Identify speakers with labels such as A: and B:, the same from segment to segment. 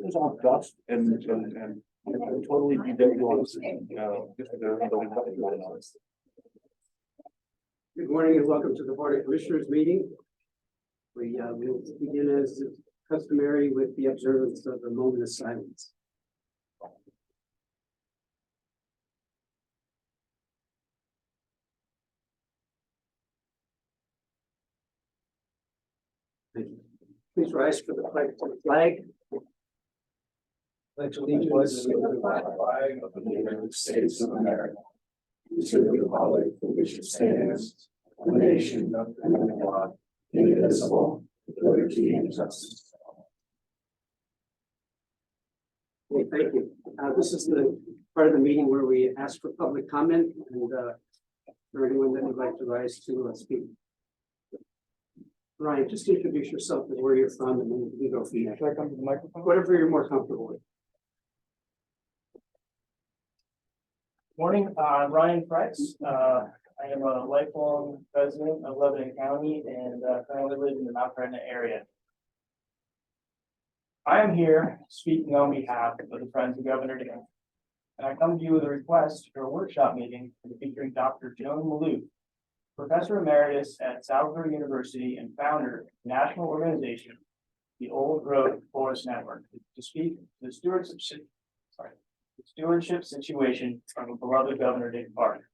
A: is all dust and totally dehumanized.
B: Good morning and welcome to the Board of Commissioners meeting. We will begin as customary with the observance of a moment of silence. Thank you. Please rise for the flag. Pledge allegiance to the flag of the United States of America, to the republic for which it stands, one nation under God, indivisible, with liberty and justice. Okay, thank you. This is the part of the meeting where we ask for public comment and for anyone that would like to rise to speak. Ryan, just introduce yourself and where you're from, and then we go from there.
C: Should I come to the microphone?
B: Whatever you're more comfortable with.
C: Morning, I'm Ryan Price. I am a lifelong resident of Lebanon County and currently live in the Mount Gretna area. I am here speaking on behalf of the Friends of Governor Dan, and I come to you with a request for a workshop meeting featuring Dr. Joan Maloof, Professor Emeritus at Salzburg University and founder of the national organization, the Old Growth Forest Network, to speak to the stewardship situation of a beloved Governor Dick Park.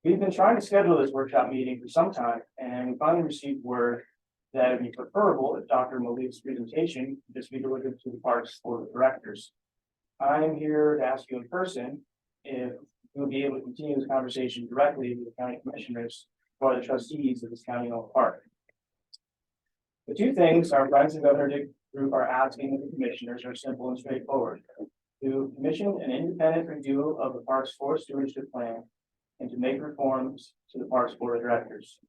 C: We've been trying to schedule this workshop meeting for some time, and we finally received word that it would be preferable if Dr. Maloof's presentation could just be delivered to the Parks Board of Directors. I am here to ask you in person if we will be able to continue this conversation directly with the county commissioners or the trustees of this county-owned park. The two things our Friends of Governor Dick group are asking of the commissioners are simple and straightforward: to commission an independent review of the park's forest stewardship plan and to make reforms to the Parks Board of Directors.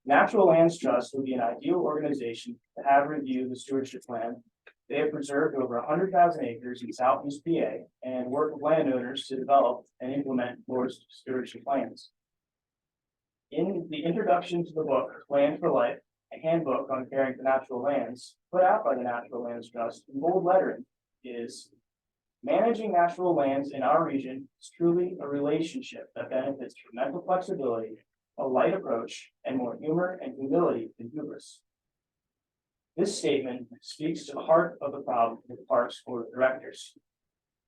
C: Natural Lands Trust would be an ideal organization to have review the stewardship plan. They have preserved over 100,000 acres in southeast PA and work with landowners to develop and implement forest stewardship plans. In the introduction to the book, Land for Life, a handbook on caring for natural lands, put out by the Natural Lands Trust in bold lettering, is managing natural lands in our region is truly a relationship that benefits from mental flexibility, a light approach, and more humor and humility than hubris. This statement speaks to the heart of the problem with the Parks Board of Directors.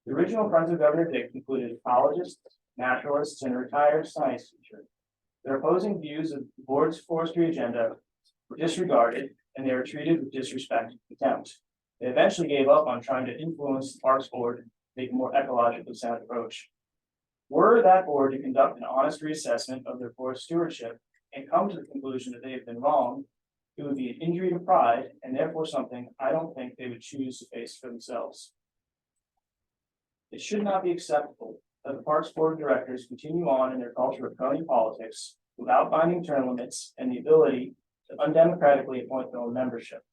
C: The original Friends of Governor Dick included ecologists, naturalists, and retired science teachers. Their opposing views of the board's forestry agenda were disregarded, and they were treated with disrespect and contempt. They eventually gave up on trying to influence the Parks Board to take a more ecologically sound approach. Were that board to conduct an honest reassessment of their forest stewardship and come to the conclusion that they have been wrong, it would be an injury to pride and therefore something I don't think they would choose to face for themselves. It should not be acceptable that the Parks Board of Directors continue on in their culture of crony politics without binding term limits and the ability to undemocratically appoint their own membership.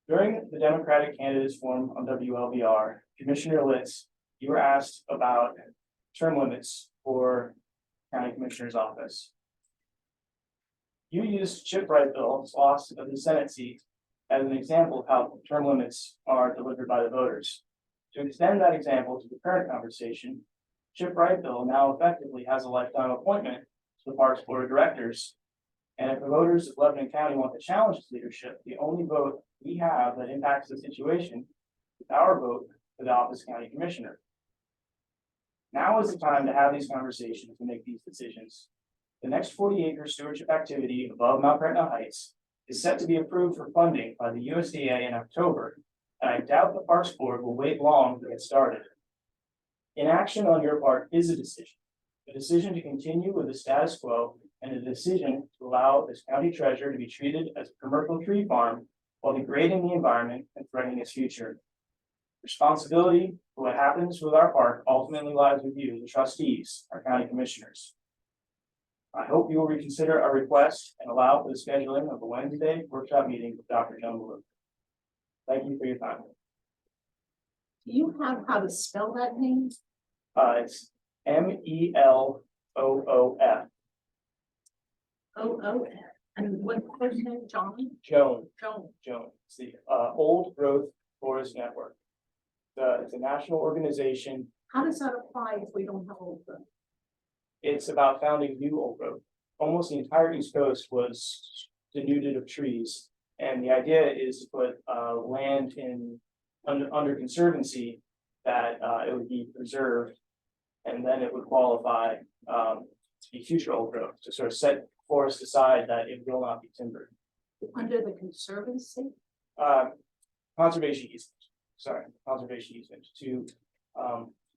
C: During the Democratic Candidates Forum on WLBR, Commissioner Litz, you were asked about term limits for County Commissioner's office. You used Chip Wright-Bill's loss of the Senate seat as an example of how term limits are delivered by the voters. To extend that example to the current conversation, Chip Wright-Bill now effectively has a lifetime appointment to the Parks Board of Directors. And if the voters of Lebanon County want to challenge his leadership, the only vote we have that impacts the situation is our vote for the office of County Commissioner. Now is the time to have these conversations and make these decisions. The next 40-acre stewardship activity above Mount Gretna Heights is set to be approved for funding by the USDA in October, and I doubt the Parks Board will wait long to get started. Inaction on your part is a decision to continue with the status quo, and a decision to allow this county treasure to be treated as a commercial tree farm while degrading the environment and threatening its future. Responsibility for what happens with our park ultimately lies with you, the trustees, our county commissioners. I hope you will reconsider our request and allow for the scheduling of a Wednesday workshop meeting with Dr. Joan Maloof. Thank you for your time.
D: Do you have how to spell that name?
C: It's MELOOF.
D: OOF. And what first name, John?
C: Joan,
D: Joan.
C: It's the Old Growth Forest Network. It's a national organization.
D: How does that apply if we don't have old growth?
C: It's about founding new old growth. Almost the entire East Coast was denuded of trees. And the idea is to put land in under conservancy that it would be preserved. And then it would qualify to be future old growth, to sort of set forests aside that it will not be timbered.
D: Under the conservancy?
C: Conservation easement to,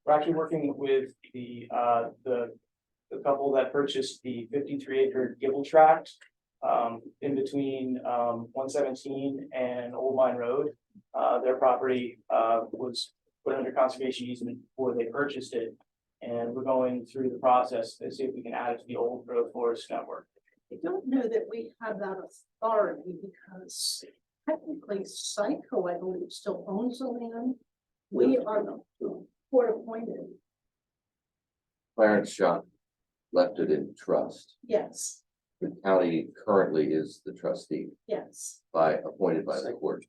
C: we're actually working with the couple that purchased the 53-acre Gibble tract in between 117 and Old Mine Road. Their property was put under conservation easement before they purchased it. And we're going through the process to see if we can add it to the Old Growth Forest Network.
D: I don't know that we have that authority because technically Psycho, I believe, still owns the land. We are the court appointed.
B: Clarence Shot left it in trust.
D: Yes,
B: The county currently is the trustee
D: yes.
B: appointed by the court.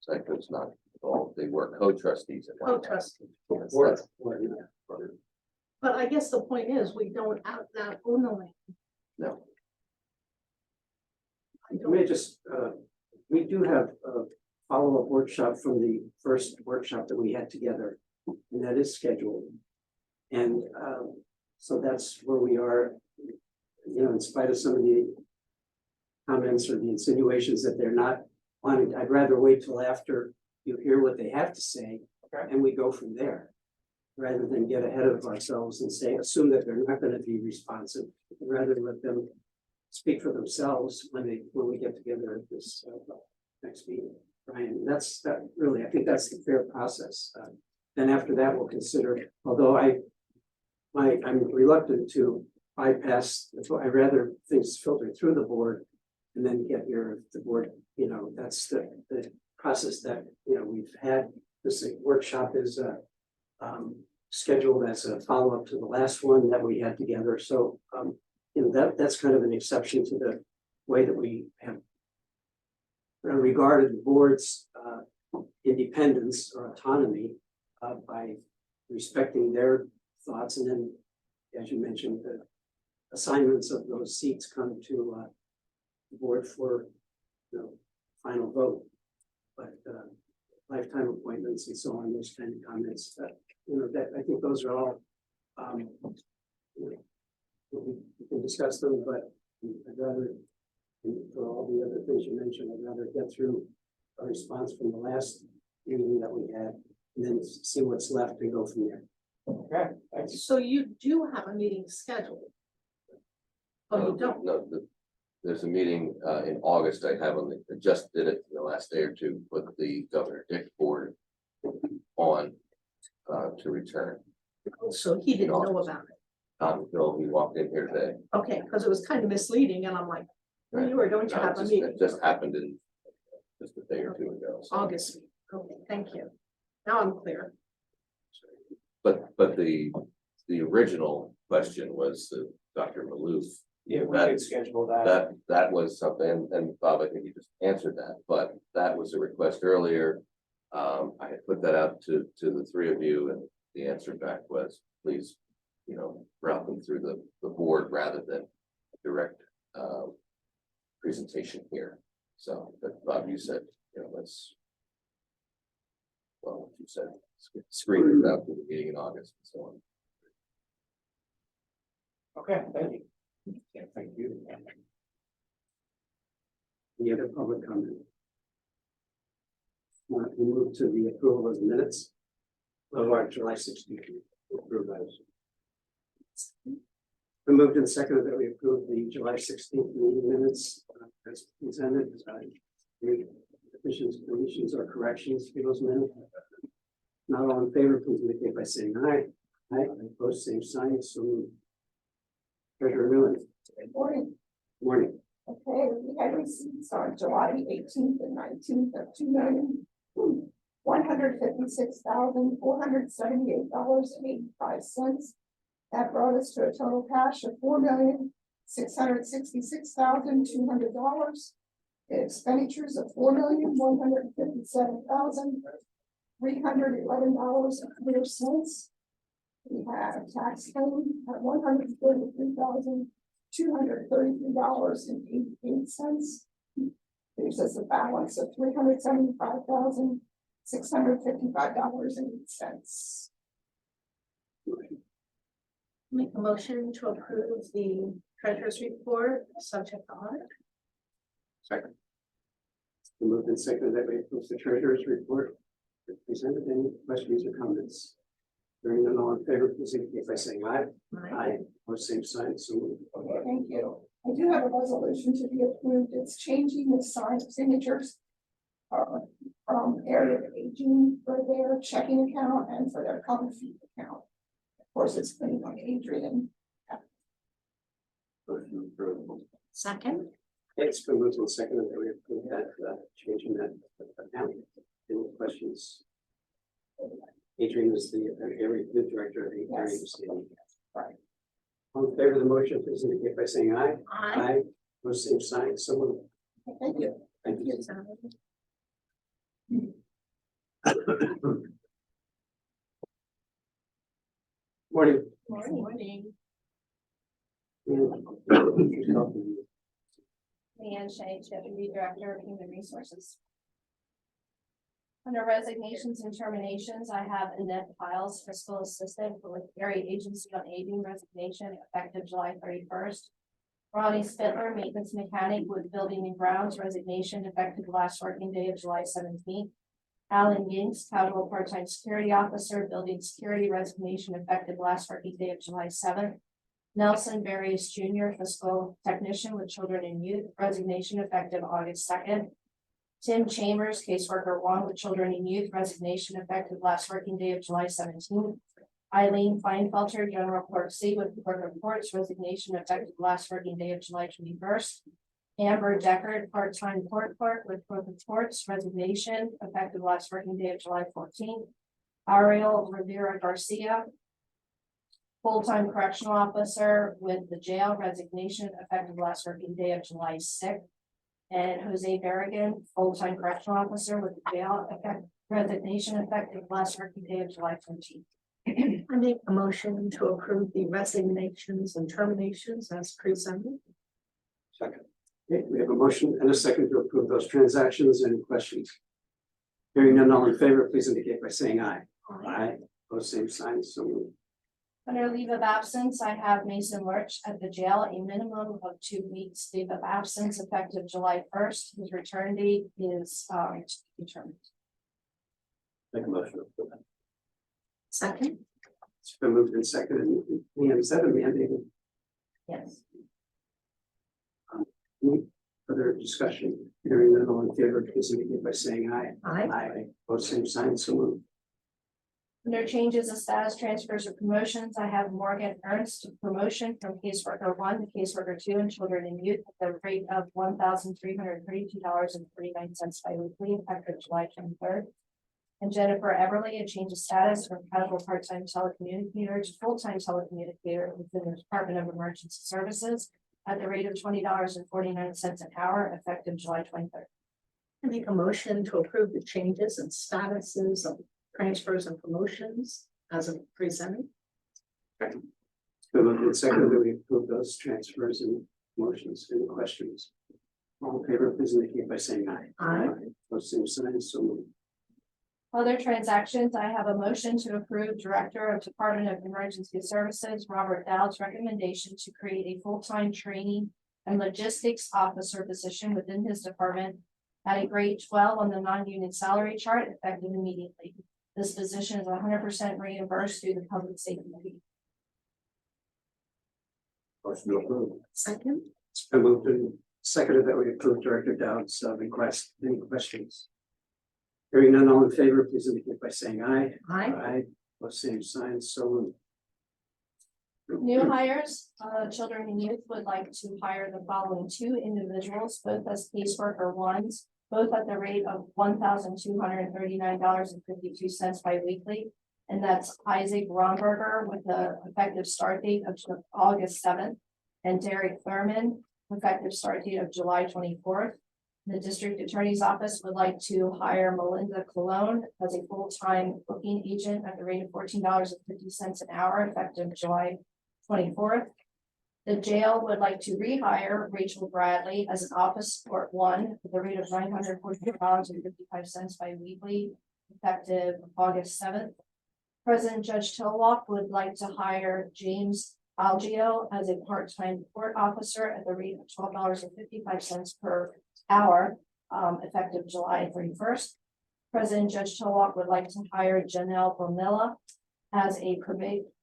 B: Psycho's not involved. They were co-trustees. at one time.
D: Co-trustee.
B: That's-
D: But I guess the point is, we don't have that own the land.
B: No,
E: May just, we do have a follow-up workshop from the first workshop that we had together, and that is scheduled. And so that's where we are, you know, in spite of some of the comments or the insinuations that they're not wanting, I'd rather wait till after you hear what they have to say,
C: Okay.
E: and we go from there. Rather than get ahead of ourselves and say, assume that they're not gonna be responsive, rather let them speak for themselves when we get together at this next meeting. Brian, that really, I think that's the fair process. Then after that, we'll consider, although I'm reluctant to bypass, I'd rather things filter through the board and then get the board, you know, that's the process that, you know, we've had. This workshop is scheduled as a follow-up to the last one that we had together. So, you know, that's kind of an exception to the way that we have regarded the board's independence or autonomy by respecting their thoughts. And then, as you mentioned, the assignments of those seats come to the board for, you know, final vote. But lifetime appointments and so on, those kind of comments that, you know, that I think those are all, you know, we can discuss them, but I'd rather, for all the other things you mentioned, I'd rather get through a response from the last meeting that we had and then see what's left and go from there.
C: Okay, thanks.
D: So you do have a meeting scheduled? Oh, you don't?
B: No, there's a meeting in August. I just did it in the last day or two, put the Governor Dick board on to return.
D: So he didn't know about it.
B: Bill, he walked in here today.
D: Okay, because it was kind of misleading and I'm like, well, you were going to have a meeting.
B: It just happened in just a day or two ago. so.
D: August. Okay, thank you. Now I'm clear.
B: But the original question was Dr. Maloof.
C: Yeah, we could schedule that.
B: That was something, and Bob, I think you just answered that, but that was a request earlier. I had put that out to the three of you, and the answer back was, please, you know, route them through the board rather than direct presentation here. So, but Bob, you said, you know, you said screen it out to the meeting in August and so on.
C: Okay, thank you.
B: Yeah, thank you.
E: Any other public comment? Want to move to the approval of the minutes of our July 16th. Approve those. We moved and seconded that we approve the July 16th meeting minutes as presented. Any additions, deletions, or corrections to those minutes? Not all in favor, please indicate by saying aye. Aye, opposed, same sign. So moved. Treasurer Newland.
F: Good morning.
E: Morning.
F: Okay, we had receipts on July 18th and 19th of $2,156,478.85. That brought us to a total cash of $4,286,999. $666,200. Expenditures of $4,157,311.04. We have tax claim at $133,233.88. Leaves us a balance of $375,655.08.
D: Make a motion to approve the treasurer's report, subject to audit.
A: Second.
E: Moved and seconded that we approve the treasurer's report. Presented any questions or comments? Hearing none, all in favor, please indicate by saying aye. Aye. Or same sign, so moved.
F: Thank you. I do have a resolution to be approved. It's changing the sign signatures from area of aging for their checking account and for their common fee account. Of course, it's been on Adrian.
A: Motion approved.
D: Second.
E: It's been moved and seconded that we approve that, changing that account. Any questions? Adrian is the area, the director of the area.
F: Right.
E: All in favor of the motion, please indicate by saying aye.
D: Aye.
E: Or same sign, so moved.
F: Thank you.
E: Thank you. Morning.
D: Morning.
G: Leanne Shea, Deputy Director of Human Resources. Under resignations and terminations, I have Annette Piles, Fiscal Assistant with Area Agency on Aging, resignation effective July 31st. Ronnie Spittler, Maintenance Mechanic with Building and Grounds, resignation effective the last working day of July 17th. Alan Yinks, Casual Part-Time Security Officer, Building Security, resignation effective last working day of July 7th. Nelson Various Jr., Fiscal Technician with Children and Youth, resignation effective August 2nd. Tim Chambers, Caseworker 1 with Children and Youth, resignation effective last working day of July 17th. Eileen Feinfelter, General Clerk C with Clerk of Courts, resignation effective last working day of July 21st. Amber Deckard, Part-Time Court Clerk with Clerk of Courts, resignation effective last working day of July 14th. Ariel Rivera Garcia, Full-Time Correctional Officer with the jail, resignation effective last working day of July 6th. And Jose Berrigan, Full-Time Correctional Officer with the jail, resignation effective last working day of July 14th.
D: I make a motion to approve the resignations and terminations as presented.
E: Second. Okay, we have a motion and a second to approve those transactions. Any questions? Hearing none, all in favor, please indicate by saying aye. Aye. Those same signs, so moved.
G: Under leave of absence, I have Mason Lurch at the jail, a minimum of 2 weeks leave of absence effective July 1st. His return date is determined.
A: Make a motion to approve that.
D: Second.
E: It's been moved and seconded. Leanne, is that a mandate?
G: Yes.
E: Any further discussion? Hearing none, all in favor, please indicate by saying aye.
D: Aye.
E: Aye. Both same signs, so moved.
G: Under changes of status, transfers, or promotions, I have Morgan Ernst, promotion from caseworker 1 to caseworker 2 in Children and Youth at the rate of $1,332.49 biweekly effective July 23rd. And Jennifer Everly, a change of status from casual part-time telecommunicator to full-time telecommunicator within the Department of Emergency Services at the rate of $20.49 an hour effective July 23rd.
D: I make a motion to approve the changes and statuses of transfers and promotions as presented.
E: Been moved and seconded that we approve those transfers and motions. Any questions? All in favor, please indicate by saying aye.
D: Aye.
E: Both same signs, so moved.
G: Other transactions, I have a motion to approve Director of Department of Emergency Services, Robert Dowd's recommendation to create a full-time training and logistics officer position within his department at a grade 12 on the non-union salary chart effective immediately. This position is 100% reimbursed through the public safety fee.
A: Motion to approve.
D: Second.
E: It's been moved and seconded that we approve Director Dowd's request. Any questions? Hearing none, all in favor, please indicate by saying aye.
D: Aye.
E: Aye. Both same signs, so moved.
G: New hires, Children and Youth would like to hire the following 2 individuals, both as caseworker 1s, both at the rate of $1,239.52 biweekly. And that's Isaac Romberger with the effective start date of August 7th. and Derek Thurman, effective start date of July 24th. The district attorney's office would like to hire Melinda Colon as a full-time booking agent at the rate of $14.50 an hour, effective July 24th. The jail would like to rehire Rachel Bradley as an office support one at the rate of $944.55 bi-weekly, effective August 7th. President Judge Tillwalk would like to hire James Algio as a part-time court officer at the rate of $12.55 per hour, effective July 31st. President Judge Tillwalk would like to hire Janelle Bonilla as a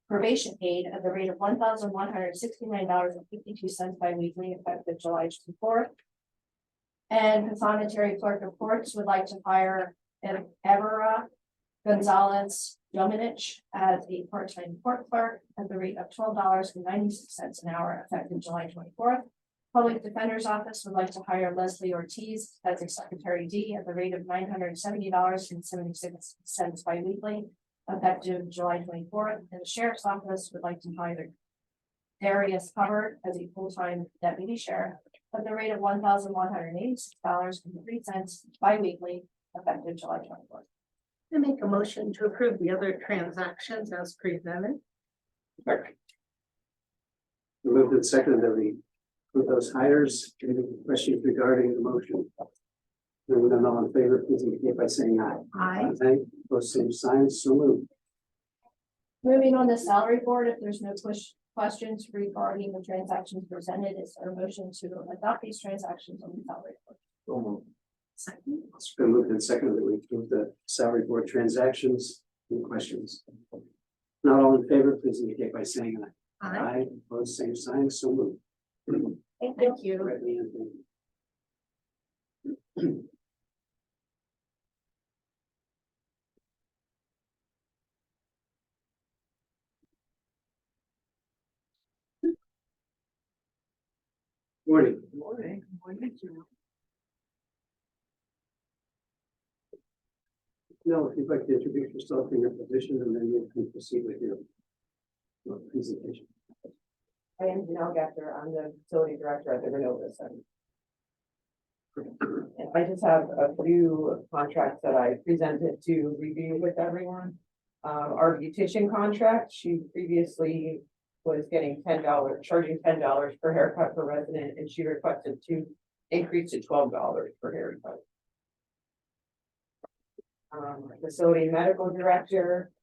G: probation aide at the rate of $1,169.52 bi-weekly, effective July 24th. And Consolidated Clerk of Courts would like to hire Evera Gonzalez Dominich as a part-time court clerk at the rate of $12.96 an hour, effective July 24th. Public Defender's Office would like to hire Leslie Ortiz as a Secretary D at the rate of $970.76 bi-weekly, effective July 24th. And the Sheriff's Office would like to hire Darius Hubbard as a full-time deputy sheriff at the rate of $1,186.03 bi-weekly, effective July 24th.
D: I make a motion to approve the other transactions as presented.
E: Moved and seconded that we approve those hires. Any questions regarding the motion? Hearing none, all in favor, please indicate by saying aye.
D: Aye.
E: Aye. Opposed, same sign, so moved.
G: Moving on the salary board, if there's no questions regarding the transactions presented, is there a motion to adopt these transactions on the salary board?
D: Second.
E: It's been moved and seconded that we approve the salary board transactions. Any questions? Not all in favor, please indicate by saying aye.
D: Aye.
E: Opposed, same sign, so moved.
D: Thank you.
E: Gretna, thank you. Morning.
A: Morning.
E: No, if you'd like to introduce yourself and your position, and then you can proceed with your presentation.
H: I am Janelle Gector. I'm the facility director at the Renova Center. And I just have a few contracts that I presented to review with everyone. Our beautician contract, she previously was getting charging $10 per haircut per resident, and she requested to increase to $12 per haircut. Facility medical director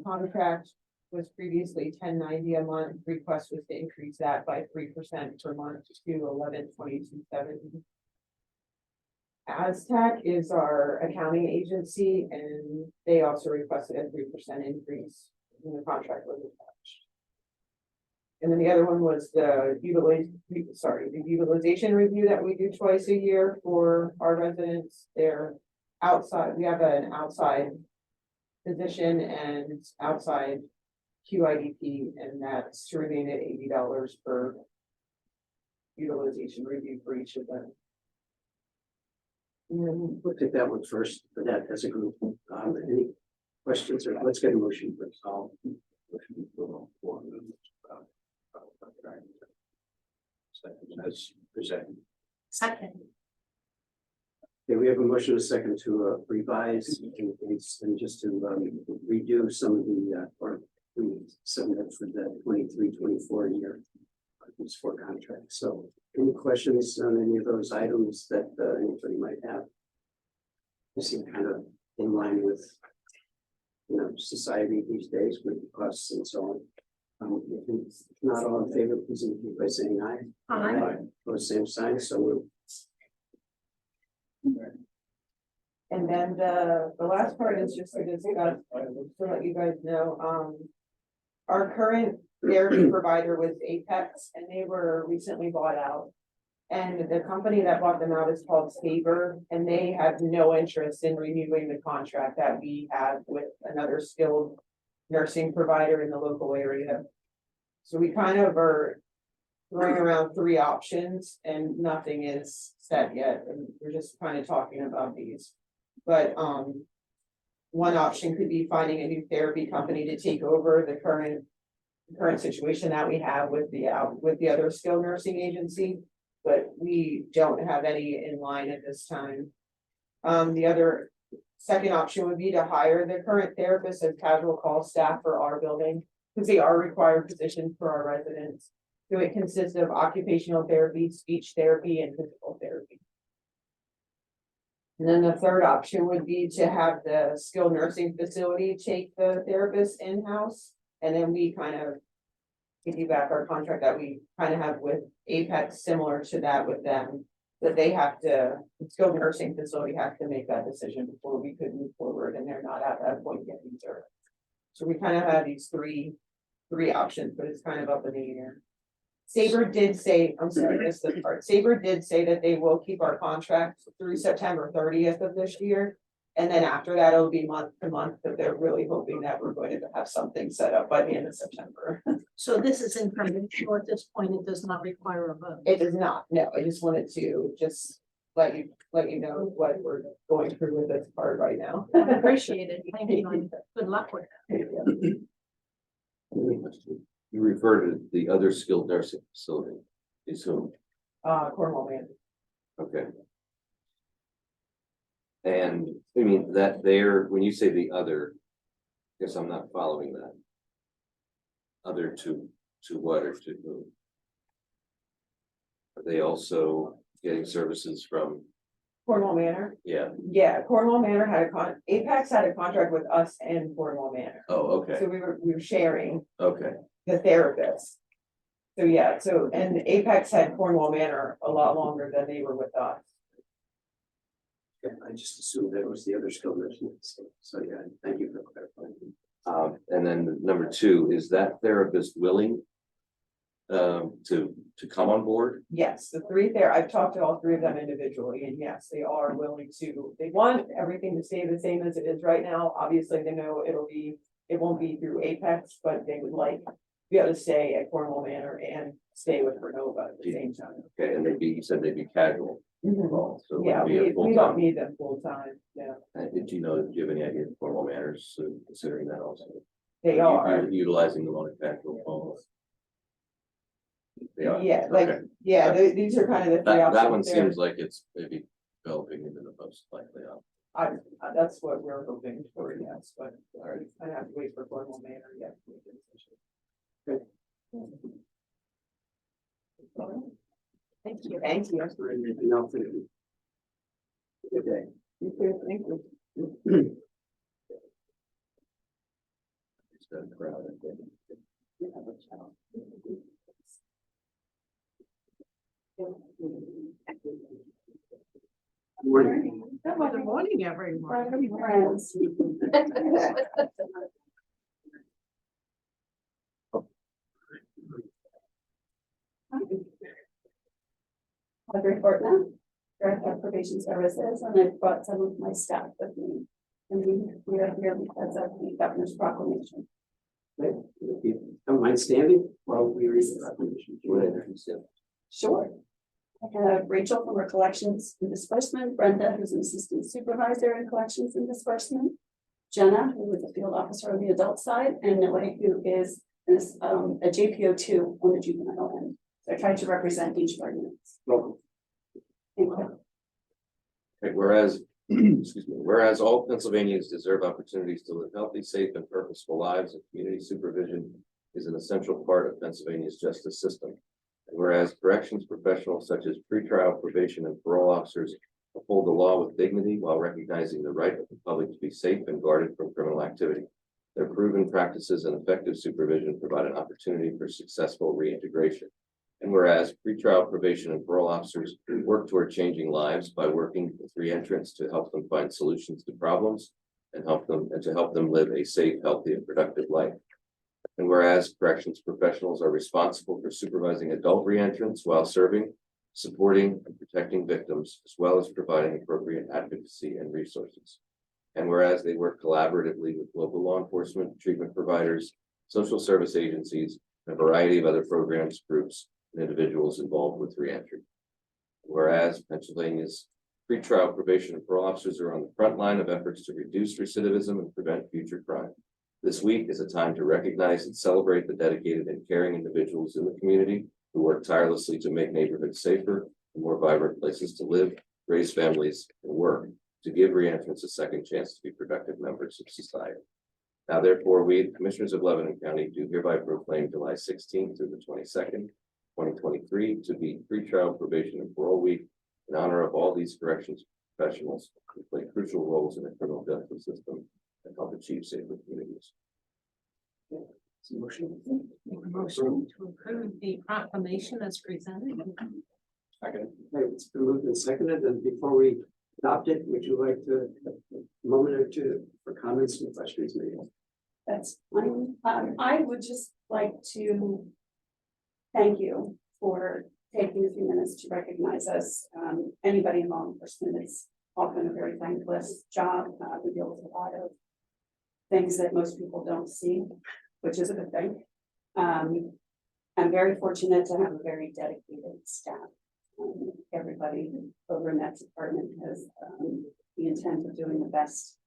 H: contract was previously $10.90 a month. Request was to increase that by 3% per month to $11.2270. Aztec is our accounting agency, and they also requested a 3% increase when the contract was attached. And then the other one was the utilization review that we do twice a year for our residents. They're outside, we have an outside position and outside QIDP, and that's to remain at $80 per utilization review for each of them.
E: And we'll take that one first, for that as a group. Any questions, or let's get a motion first. As presented.
D: Second.
E: Okay, we have a motion, a second to revise and just to redo some of the or submit for the 23-24 year. These four contracts. So any questions on any of those items that anybody might have? You seem kind of in line with, society these days with the costs and so on. If not all in favor, please indicate by saying aye.
D: Aye.
E: Opposed, same sign, so we'll.
H: And then the last part is just to discuss, to let you guys know, our current therapy provider was Apex, and they were recently bought out. And the company that bought them out is called Saber, and they have no interest in renewing the contract that we have with another skilled nursing provider in the local area. So we kind of are throwing around three options, and nothing is set yet, and we're just kind of talking about these. But one option could be finding a new therapy company to take over the current current situation that we have with the other skilled nursing agency, but we don't have any in line at this time. The other second option would be to hire the current therapist as casual call staff for our building, because they are required positions for our residents. So it consists of occupational therapy, speech therapy, and physical therapy. And then the third option would be to have the skilled nursing facility take the therapist in-house, and then we kind of piggyback our contract that we kind of have with Apex, similar to that with them. That they have to, the skilled nursing facility have to make that decision before we could move forward, and they're not at that point yet either. So we kind of have these three options, but it's kind of up in the air. Sabre did say, I'm sorry, this is the part, Sabre did say that they will keep our contract through September 30th of this year. And then after that, it'll be month to month, but they're really hoping that we're going to have something set up by the end of September.
D: So this is informational at this point, it does not require a vote.
H: It does not, no, I just wanted to let you know what we're going through with this part right now.
D: I appreciate it, thank you, and good luck with that.
B: You refer to the other skilled nursing facility, is whom?
H: Cornwall man.
B: Okay. And I mean, that there, when you say the other, I guess I'm not following that. Other to what or to whom? Are they also getting services from,
H: Cornwall Manor,
B: yeah,
H: yeah, Cornwall Manor had Apex had a contract with us and Cornwall Manor.
B: oh, okay,
H: So we were sharing
B: okay,
H: the therapist. So yeah, and Apex had Cornwall Manor a lot longer than they were with us.
E: Yeah, I just assumed that it was the other skilled nursing facility. So yeah, thank you for clarifying.
B: and then number two, is that therapist willing to come on board?
H: Yes, the three there, I've talked to all three of them individually, and yes, they are willing to, they want everything to stay the same as it is right now. Obviously, they know it won't be through Apex, but they would like to be able to stay at Cornwall Manor and stay with Renova at the same time.
B: Okay, and you said they'd be casual.
H: Mhm.
B: So it
H: Yeah,
B: wouldn't be a
H: we
B: full-time.
H: don't need them full time, yeah,
B: Did you know, do you have any idea of formal manners, considering that also?
H: they are.
B: You're utilizing them on a casual phone. They are.
H: Yeah,
B: Okay.
H: these are kind of the three
B: That
H: options
B: one
H: there.
B: seems like it's maybe developing into the most likely option.
H: That's what we're hoping for, yes, but I have to wait for Cornwall Manor yet. to make a decision.
D: Thank you.
H: Thank you.
E: For anything else, thank you. Good day.
H: You too, thank you.
B: It's done crowd, I think.
E: Morning.
D: Good morning, everyone.
F: Friends.
I: Audrey Gretna, Director of Probation Services, and I've brought some of my staff with me. And we are here because of the governor's proclamation.
E: If you don't mind standing while we read the proclamation.
B: You want to introduce them?
I: Sure. I have Rachel from our Collections and Disbursement, Brenda, who's an Assistant Supervisor in Collections and Disbursement, Jenna, who is a Field Officer on the adult side, and Noe, who is a JPO2 on the juvenile end. So I tried to represent each of our units.
E: Welcome.
I: Thank you.
B: Okay, whereas, excuse me, whereas all Pennsylvanians deserve opportunities to live healthy, safe, and purposeful lives, and community supervision is an essential part of Pennsylvania's justice system. And whereas corrections professionals such as pretrial, probation, and parole officers uphold the law with dignity while recognizing the right of the public to be safe and guarded from criminal activity. Their proven practices and effective supervision provide an opportunity for successful reintegration. And whereas pretrial, probation, and parole officers work toward changing lives by working with reentrants to help them find solutions to problems and to help them live a safe, healthy, and productive life. And whereas corrections professionals are responsible for supervising adult reentrants while serving, supporting, and protecting victims, as well as providing appropriate advocacy and resources. And whereas they work collaboratively with local law enforcement, treatment providers, social service agencies, and a variety of other programs, groups, and individuals involved with reentry. Whereas Pennsylvania's pretrial, probation, and parole officers are on the front line of efforts to reduce recidivism and prevent future crime.
J: This week is a time to recognize and celebrate the dedicated and caring individuals in the community who work tirelessly to make neighborhoods safer and more vibrant places to live, raise families, and work, to give reentrants a second chance to be productive members of society. Now therefore, we, the Commissioners of Lebanon County, do hereby proclaim July 16th through the 22nd, 2023 to be pretrial probation and parole week in honor of all these corrections professionals who play crucial roles in the criminal justice system and help achieve safer communities.
D: Motion. Make a motion to approve the proclamation as presented.
E: Okay, it's been moved and seconded, and before we adopt it, would you like to, a moment or two for comments and questions maybe?
I: That's fine. I would just like to thank you for taking a few minutes to recognize us. Anybody in law enforcement is often a very thankless job. We deal with a lot of things that most people don't see, which is a good thing. I'm very fortunate to have a very dedicated staff. Everybody over in that department has the intent of doing the best,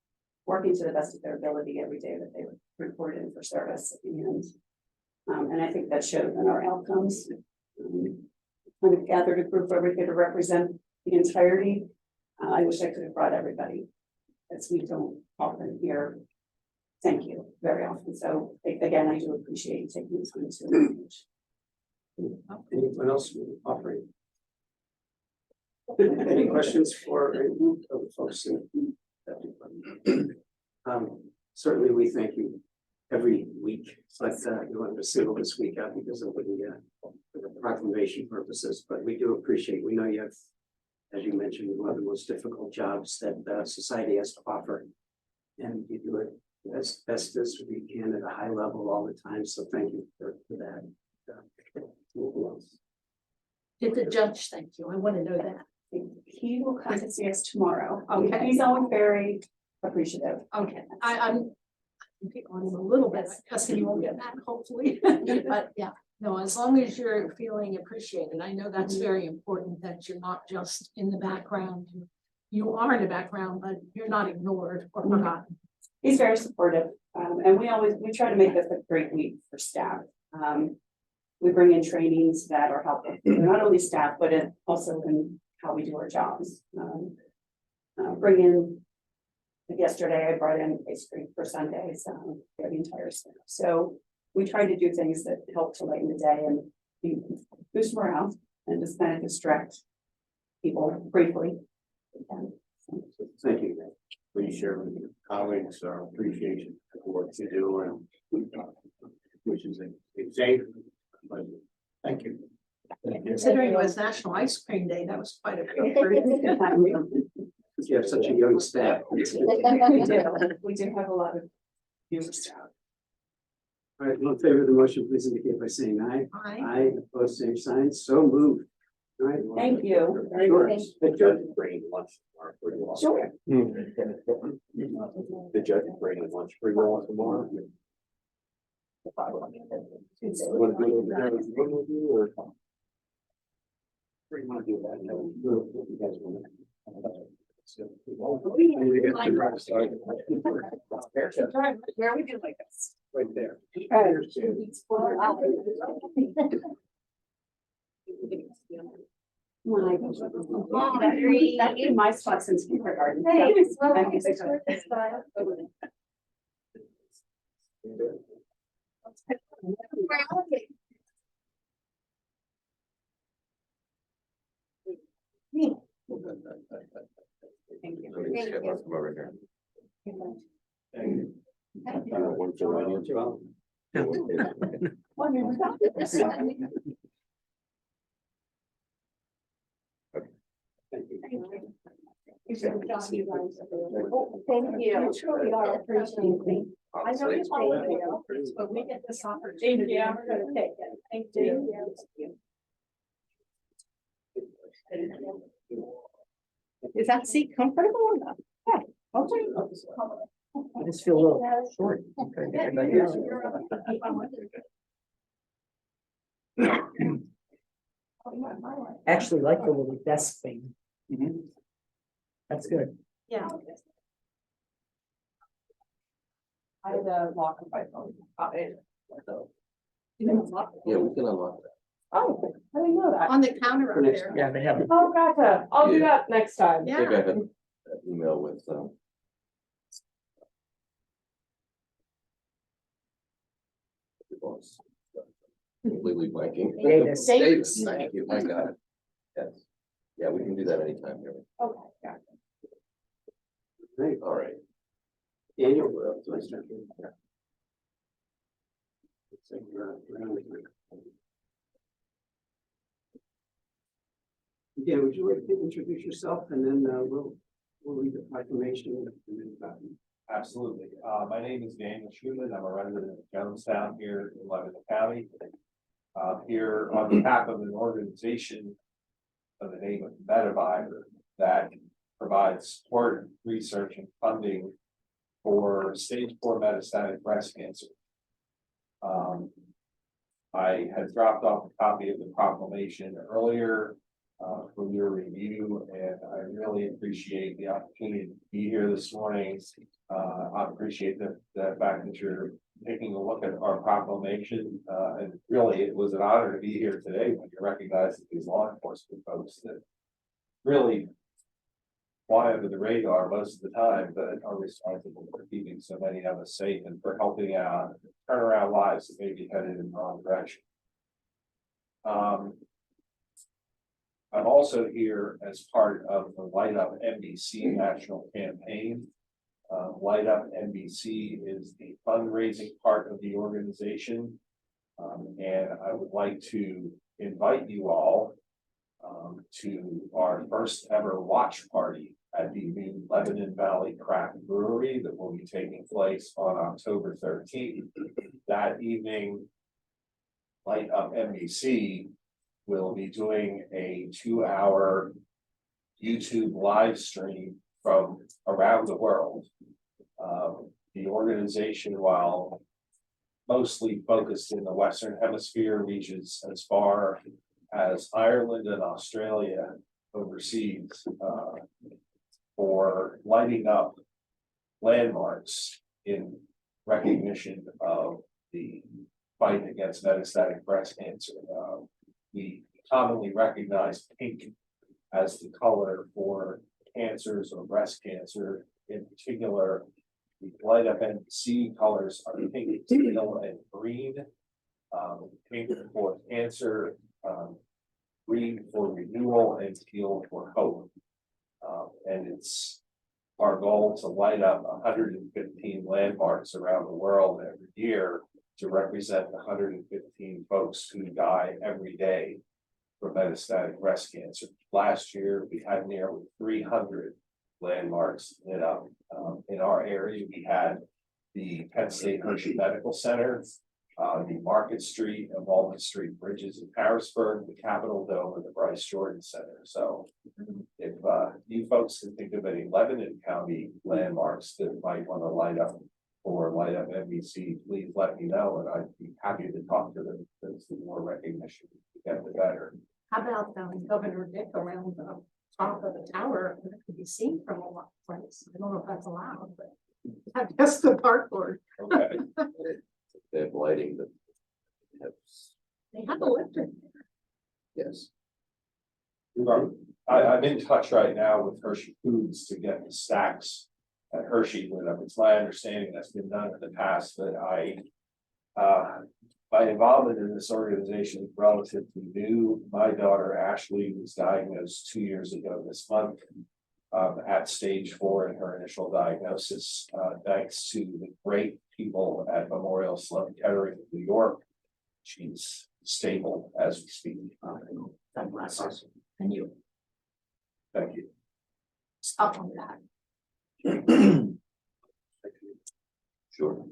I: working to the best of their ability every day that they report in for service. And I think that showed in our outcomes. Kind of gathered a group over here to represent the entirety. I wish I could have brought everybody, as we don't often hear thank you very often. So again, I do appreciate you taking the time to engage.
E: Anyone else offering? Any questions for any of the folks in that department? Certainly we thank you every week, but we wanted to single this week out because of the proclamation purposes, but we do appreciate, we know you have, as you mentioned, one of the most difficult jobs that society has to offer. And you do it as best as we can at a high level all the time, so thank you for that.
D: Did the judge thank you? I want to know that.
I: He will come to see us tomorrow.
D: Okay.
I: He's always very appreciative.
D: Okay, I'm on him a little bit, because you won't get that hopefully, but yeah. No, as long as you're feeling appreciated, I know that's very important, that you're not just in the background. You are in the background, but you're not ignored or forgotten.
I: He's very supportive, and we try to make this a great week for staff. We bring in trainings that are helpful, not only staff, but also in how we do our jobs. Bring in, yesterday I brought in ice cream for Sundays for the entire staff. So we try to do things that help to lighten the day and boost morale and just kind of distract people briefly.
E: Thank you.
B: Please share with your colleagues our appreciation for the work you do and which is a safe. Thank you.
D: Considering it was National Ice Cream Day, that was quite a feat.
E: You have such a young staff.
I: We do have a lot of young staff.
E: All right, all in favor of the motion, please indicate by saying aye.
D: Aye.
E: Aye, opposed, same sign, so moved. All right.
I: Thank you.
E: Sure.
B: The judge is bringing lunch tomorrow for you all.
I: Sure.
B: The judge is bringing lunch for you all tomorrow. Want to do it with you or? Where do you want to do that? You guys want to-
I: Where we do like this.
B: Right there.
I: That'd be my spot since kindergarten.
G: Thanks. Well,
I: I'm
G: it's
I: just-
G: short this style.
I: Thank you.
J: Let's come over here.
B: One for one, one for all.
G: Thank you. You truly are appreciated. I know it's all the way up, but we get this opportunity. Yeah, we're gonna take it. Thank you.
D: Is that seat comfortable or not? Yeah, okay. I just feel a little short.
K: Actually like the little desk thing. That's good.
D: Yeah.
H: I had a lock on my phone.
J: Yeah, we can unlock that.
H: Oh, I didn't know that.
D: On the counter up there.
K: Yeah, they have.
H: Oh, gotcha. I'll do that next time.
J: I think I
D: Yeah,
J: had an email with, completely blanking.
K: Davis.
J: Davis, thank you, I got it. Yes. Yeah, we can do that anytime here.
H: Okay, gotcha.
E: Right,
J: All right.
E: Daniel, we're up to my turn. Looks like we're on the- Dan, would you like to introduce yourself and then we'll read the proclamation and then
L: Absolutely. My name is Daniel Schuman. I'm a resident of Jonestown here in Lebanon County. Here on behalf of an organization of the name of METAvivor that provides support, research, and funding for stage 4 metastatic breast cancer. I had dropped off a copy of the proclamation earlier for your review, and I really appreciate the opportunity to be here this morning. I appreciate the fact that you're taking a look at our proclamation, and really it was an honor to be here today when you recognize these law enforcement folks that really fly under the radar most of the time, but are responsible for keeping so many of us safe and for helping out turn around lives that may be headed in the wrong direction. I'm also here as part of the Light Up NBC national campaign. Light Up NBC is the fundraising part of the organization. And I would like to invite you all to our first ever watch party at the new Lebanon Valley Craft Brewery that will be taking place on October 13th. That evening, Light Up NBC will be doing a 2-hour YouTube live stream from around the world. The organization, while mostly focused in the Western Hemisphere, reaches as far as Ireland and Australia overseas for lighting up landmarks in recognition of the fight against metastatic breast cancer. We commonly recognize pink as the color for cancers or breast cancer. In particular, the Light Up NBC colors are pink, teal, and green. Pink for cancer, green for renewal, and teal for hope. And it's our goal to light up 115 landmarks around the world every year to represent the 115 folks who die every day from metastatic breast cancer. Last year, we had nearly 300 landmarks lit up. In our area, we had the Penn State Hershey Medical Center, the Market Street and Walnut Street bridges in Harrisburg, the Capitol Dome, and the Bryce Jordan Center. So if you folks can think of any Lebanon County landmarks that might want to light up or Light Up NBC, please let me know, and I'd be happy to talk to them, because the more recognition we get, the better.
D: how about Governor Dick around the top of the tower that could be seen from a lot of places? I don't know if that's allowed, but I guess the park board,
L: Okay.
J: They have lighting that have,
D: they have a lifter.
J: yes.
L: I'm in touch right now with Hershey Foods to get the stacks at Hershey lit up. It's my understanding that's been done in the past, but my involvement in this organization is relatively new. My daughter Ashley was diagnosed 2 years ago this month at stage 4 in her initial diagnosis, thanks to the great people at Memorial Sloan Kettering in New York. She's stable as we speak.
D: God bless her. And you
L: Thank you.
D: stop on that.
J: Sure.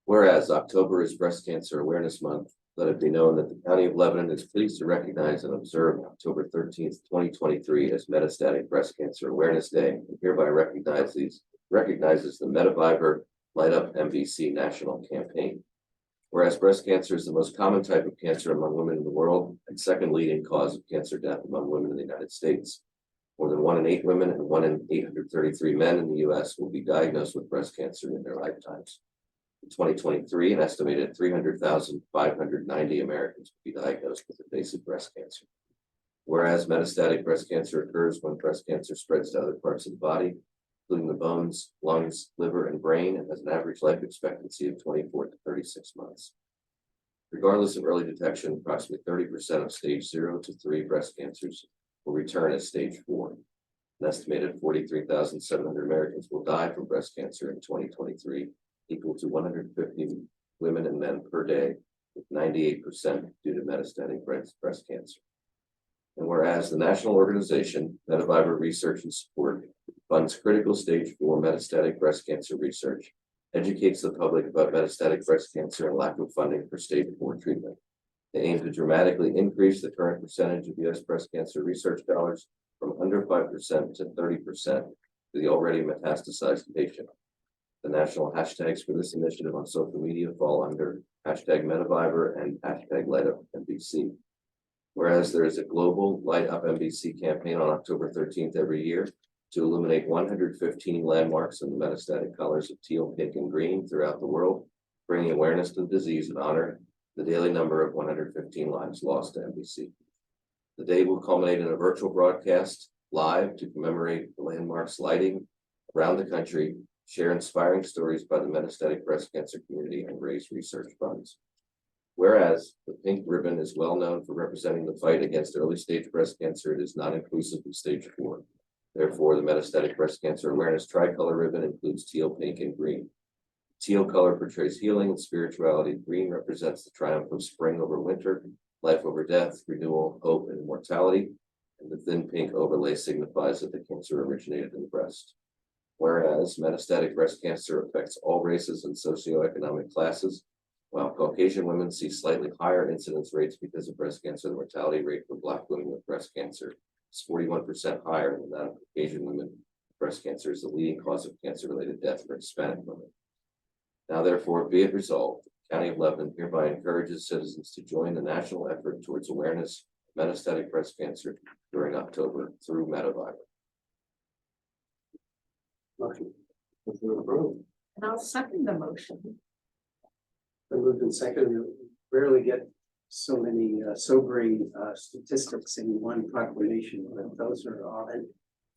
J: Whereas October is Breast Cancer Awareness Month, let it be known that the County of Lebanon is pleased to recognize and observe October 13th, 2023 as Metastatic Breast Cancer Awareness Day, and hereby recognizes the METAvivor Light Up MBC national campaign. Whereas breast cancer is the most common type of cancer among women in the world and second leading cause of cancer death among women in the United States. More than 1 in 8 women and 1 in 833 men in the US will be diagnosed with breast cancer in their lifetimes. In 2023, an estimated 300,590 Americans will be diagnosed with invasive breast cancer. Whereas metastatic breast cancer occurs when breast cancer spreads to other parts of the body, including the bones, lungs, liver, and brain, and has an average life expectancy of 24 to 36 months. Regardless of early detection, approximately 30% of stage 0 to 3 breast cancers will return as stage 4. An estimated 43,700 Americans will die from breast cancer in 2023, equal to 150 women and men per day, with 98% due to metastatic breast cancer. And whereas the national organization, METAvivor Research and Support, funds critical stage 4 metastatic breast cancer research, educates the public about metastatic breast cancer and lack of funding for stage 4 treatment. They aim to dramatically increase the current percentage of US breast cancer research dollars from under 5% to 30% to the already metastasized patient. The national hashtags for this initiative on social media fall under hashtag METAvivor and hashtag LightUpMBC. Whereas there is a global Light Up MBC campaign on October 13th every year to illuminate 115 landmarks in the metastatic colors of teal, pink, and green throughout the world, bringing awareness to the disease and honor the daily number of 115 lives lost to MBC. The day will culminate in a virtual broadcast live to commemorate the landmarks lighting around the country, share inspiring stories by the metastatic breast cancer community, and raise research funds. Whereas the pink ribbon is well known for representing the fight against early stage breast cancer, it is not inclusive of stage 4. Therefore, the metastatic breast cancer awareness tricolor ribbon includes teal, pink, and green. Teal color portrays healing and spirituality. Green represents the triumph of spring over winter, life over death, renewal, hope, and immortality. And the thin pink overlay signifies that the cancer originated in the breast. Whereas metastatic breast cancer affects all races and socioeconomic classes, while Caucasian women see slightly higher incidence rates because of breast cancer, the mortality rate for Black women with breast cancer is 41% higher than that of Caucasian women. Breast cancer is the leading cause of cancer-related death for Hispanic women. Now, therefore, be it resolved, the County of Lebanon hereby encourages citizens to join the national effort towards awareness of metastatic breast cancer during October through METAvivor.
E: Motion. Approved.
D: And I'll second the motion.
E: Been moved and seconded. We rarely get so many sobering statistics in one proclamation, but those are all. And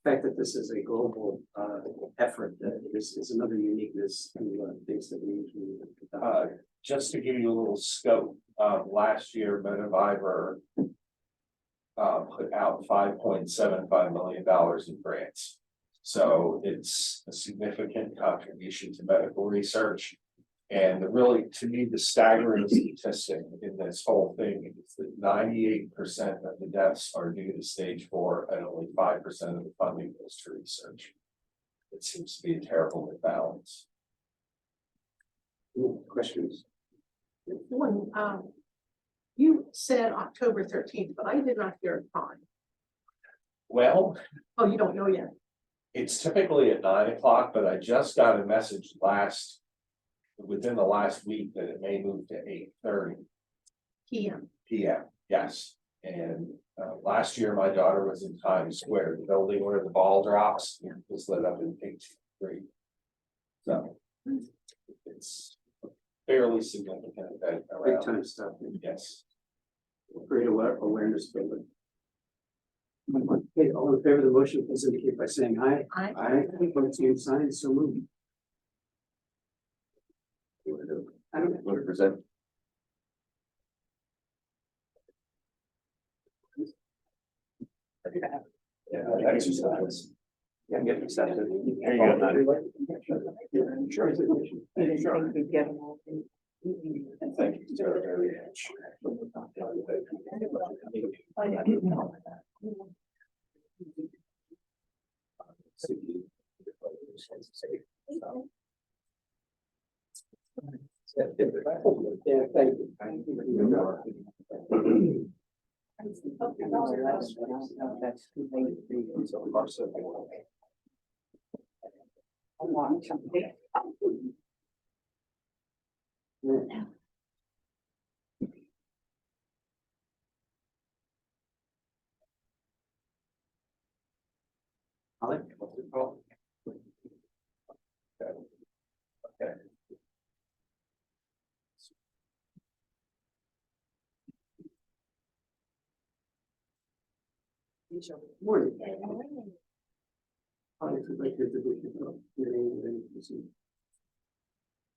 E: the fact that this is a global effort, this is another uniqueness to things that we usually.
L: Just to give you a little scope, last year METAvivor put out $5.75 million in grants. So it's a significant contribution to medical research. And really, to me, the staggering statistic in this whole thing is that 98% of the deaths are due to stage 4 and only 5% of the funding goes to research. It seems to be a terrible imbalance.
E: Questions?
D: When, you said October 13th, but I did not hear a time.
L: Well,
D: Oh, you don't know yet?
L: it's typically at 9 o'clock, but I just got a message within the last week that it may move to 8:30
D: PM.
L: p.m. Yes, and last year my daughter was in Times Square, the building where the ball drops was lit up in pink green. So it's a fairly significant event
E: Big
L: around.
E: time stuff.
L: Yes.
E: Great awareness building. Okay, all in favor of the motion, please indicate by saying aye.
D: Aye.
E: Aye. Vote same sign, so moved.
J: I don't want to present.
L: Yeah, exercise.
A: Yeah, get accepted.
L: There you go.
A: Sure.
L: Thank you very much.
E: Yeah, thank you. Thank you.
D: Rachel.
E: Morning.
G: Good morning.
E: Hi, if you'd like to introduce yourself, your name and position.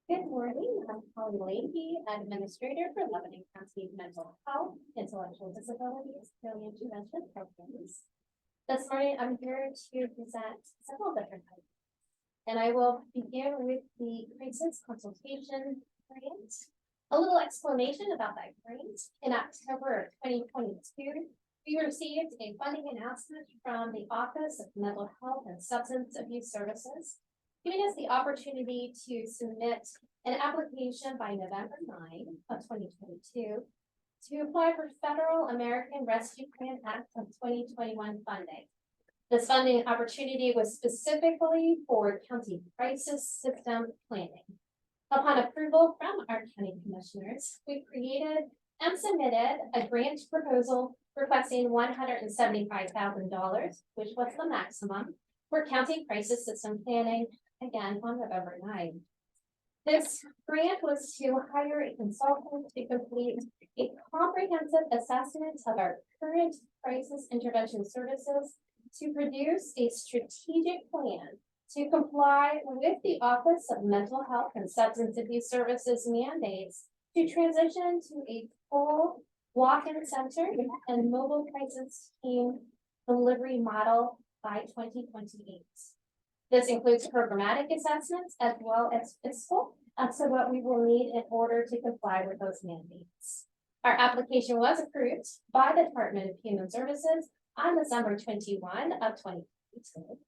G: Good morning, I'm Holly Leahy, Administrator for Lebanon County Mental Health, Intellectual Disabilities, Early Intervention Programs. This morning, I'm here to present several different items. And I will begin with the crisis consultation grant. A little explanation about that grant. In October of 2022, we received a funding announcement from the Office of Mental Health and Substance Abuse Services, giving us the opportunity to submit an application by November 9 of 2022 to apply for Federal American Rescue Plan Act of 2021 funding. This funding opportunity was specifically for county crisis system planning. Upon approval from our county commissioners, we created and submitted a grant proposal requesting $175,000, which was the maximum for county crisis system planning, again on November 9. This grant was to hire a consultant to complete a comprehensive assessment of our current crisis intervention services to produce a strategic plan to comply with the Office of Mental Health and Substance Abuse Services mandates to transition to a full walk-in center and mobile crisis team delivery model by 2028. This includes programmatic assessments as well as fiscal, so what we will need in order to comply with those mandates. Our application was approved by the Department of Human Services on December 21 of 2022.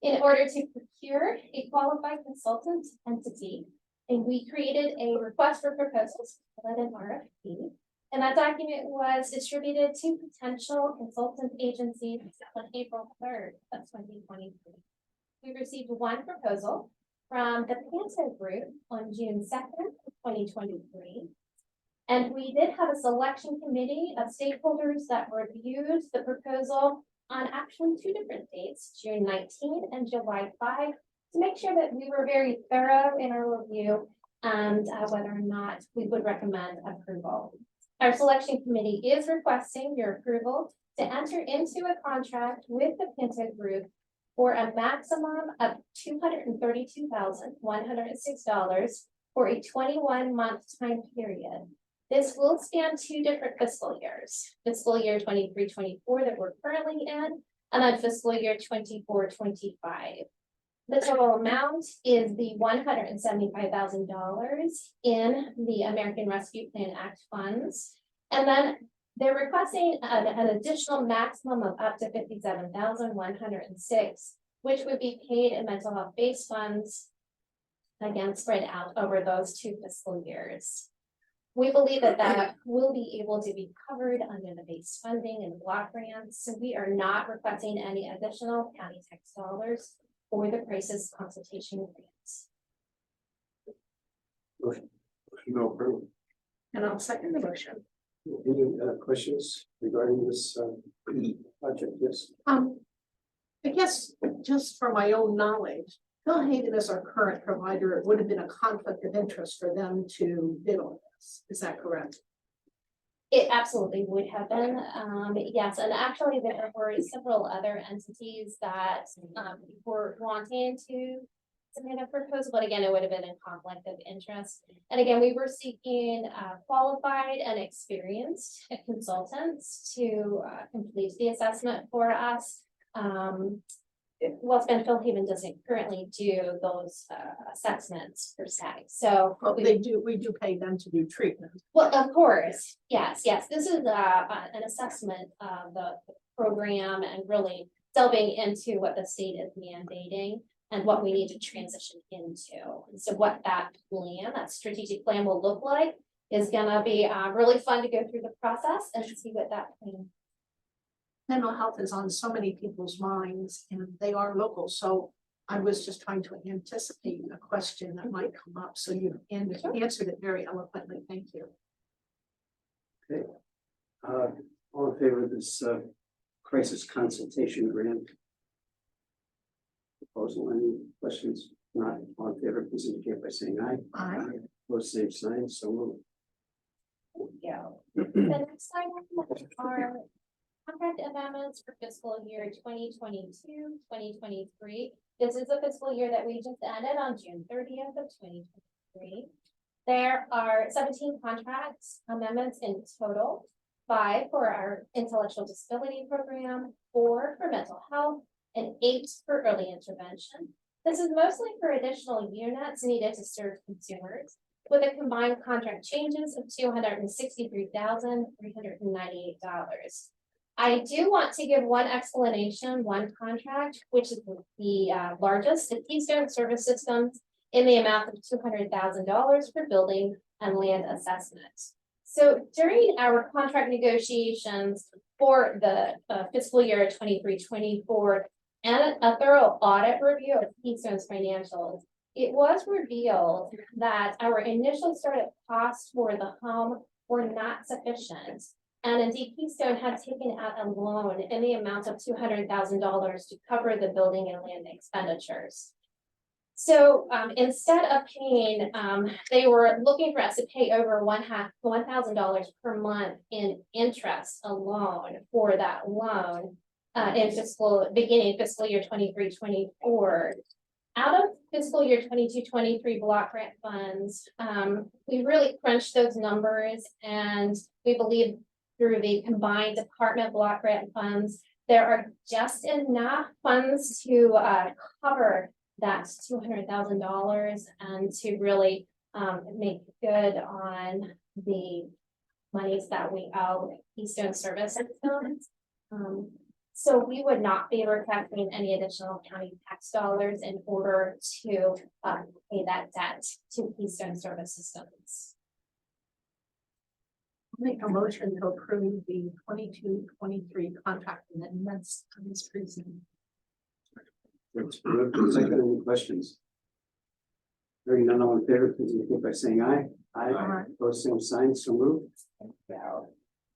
G: In order to procure a qualified consultant entity, and we created a request for proposals, an RFP, and that document was distributed to potential consultant agencies on April 3rd of 2023. We received one proposal from the Panto Group on June 2nd, 2023. And we did have a selection committee of stakeholders that reviewed the proposal on actually two different dates, June 19 and July 5, to make sure that we were very thorough in our review and whether or not we would recommend approval. Our selection committee is requesting your approval to enter into a contract with the Pinto Group for a maximum of $232,106 for a 21-month time period. This will span two different fiscal years, fiscal year 23-24 that we're currently in, and then fiscal year 24-25. The total amount is the $175,000 in the American Rescue Plan Act funds. And then they're requesting an additional maximum of up to $57,106, which would be paid in mental health base funds, again, spread out over those two fiscal years. We believe that that will be able to be covered under the base funding and block grants. So we are not requesting any additional county tax dollars for the crisis consultation grants.
E: Motion. No approval.
D: And I'll second the motion.
E: Any questions regarding this project? Yes.
D: I guess just for my own knowledge, Phil Haven is our current provider. It would have been a conflict of interest for them to bid on this. Is that correct?
G: It absolutely would have been, yes, and actually there were several other entities that were wanting to submit a proposal, but again, it would have been in conflict of interest. And again, we were seeking qualified and experienced consultants to complete the assessment for us. Well, Phil Haven doesn't currently do those assessments per se. So
D: Well, we do pay them to do treatment.
G: well, of course, yes. This is an assessment of the program and really delving into what the state is mandating and what we need to transition into. And so what that plan, that strategic plan will look like is gonna be really fun to go through the process and see what that plan.
D: Mental health is on so many people's minds and they are local. So I was just trying to anticipate a question that might come up. So you answered it very eloquently. Thank you.
E: Okay. All in favor of this crisis consultation grant proposal? Any questions? Not all in favor, please indicate by saying aye.
D: Aye.
E: Opposed, same sign. So moved.
G: Thank you. The next item are Contract amendments for fiscal year 2022-2023. This is the fiscal year that we just ended on June 30th of 2023. There are 17 contracts amendments in total, 5 for our intellectual disability program, 4 for mental health, and 8 for early intervention. This is mostly for additional units needed to serve consumers, with a combined contract changes of $263,398. I do want to give one explanation, one contract, which is the largest, the Keystone Service Systems, in the amount of $200,000 for building and land assessment. So during our contract negotiations for the fiscal year 23-24 and a thorough audit review of Keystone's financials, it was revealed that our initial startup costs for the home were not sufficient. And indeed, Keystone had taken out a loan in the amount of $200,000 to cover the building and land expenditures. So instead of paying, they were looking for us to pay over $1,000 per month in interest alone for that loan in beginning fiscal year 23-24. Out of fiscal year 22-23 block grant funds, we really crunched those numbers, and we believe through the combined department block grant funds, there are just enough funds to cover that $200,000 and to really make good on the monies that we owe Keystone Service Systems. So we would not be recapturing any additional county tax dollars in order to pay that debt to Keystone Service Systems.
D: Make a motion to approve the 22-23 contract amendments on this reason.
E: Second, any questions? Hearing none, all in favor, please indicate by saying aye.
D: Aye.
E: Opposed, same sign, so moved.
G: And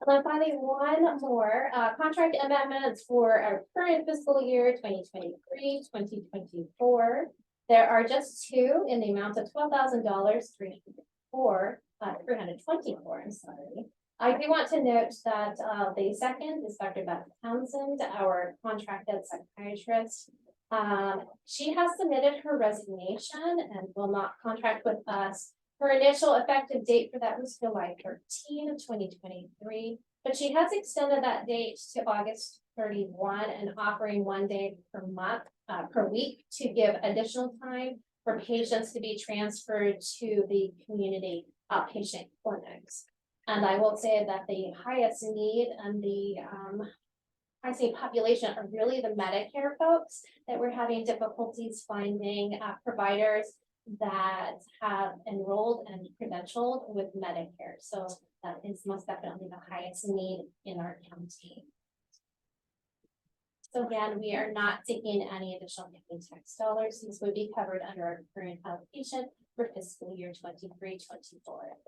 G: then finally, one more contract amendments for our current fiscal year 2023-2024. There are just 2 in the amount of $12,000, 324. I'm sorry. I do want to note that the second is Dr. Beth Townsend, our contracted psychiatrist. She has submitted her resignation and will not contract with us. Her initial effective date for that was July 13 of 2023, but she has extended that date to August 31 and offering 1 day per week to give additional time for patients to be transferred to the community outpatient clinics. And I will say that the highest need and the population are really the Medicare folks that we're having difficulties finding providers that have enrolled and credentialed with Medicare. So that is most definitely the highest need in our county. So again, we are not taking any additional county tax dollars. These would be covered under our current allocation for fiscal year 23-24.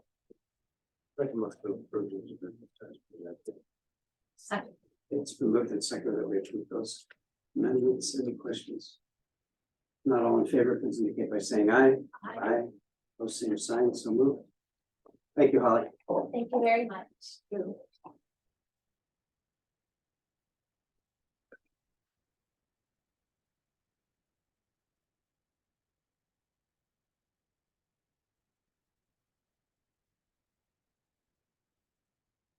D: Second.
E: It's been moved and seconded that we approve those amendments. Any questions? Not all in favor, please indicate by saying aye. Aye. Opposed, same sign, so moved. Thank you, Holly.
G: Thank you very much.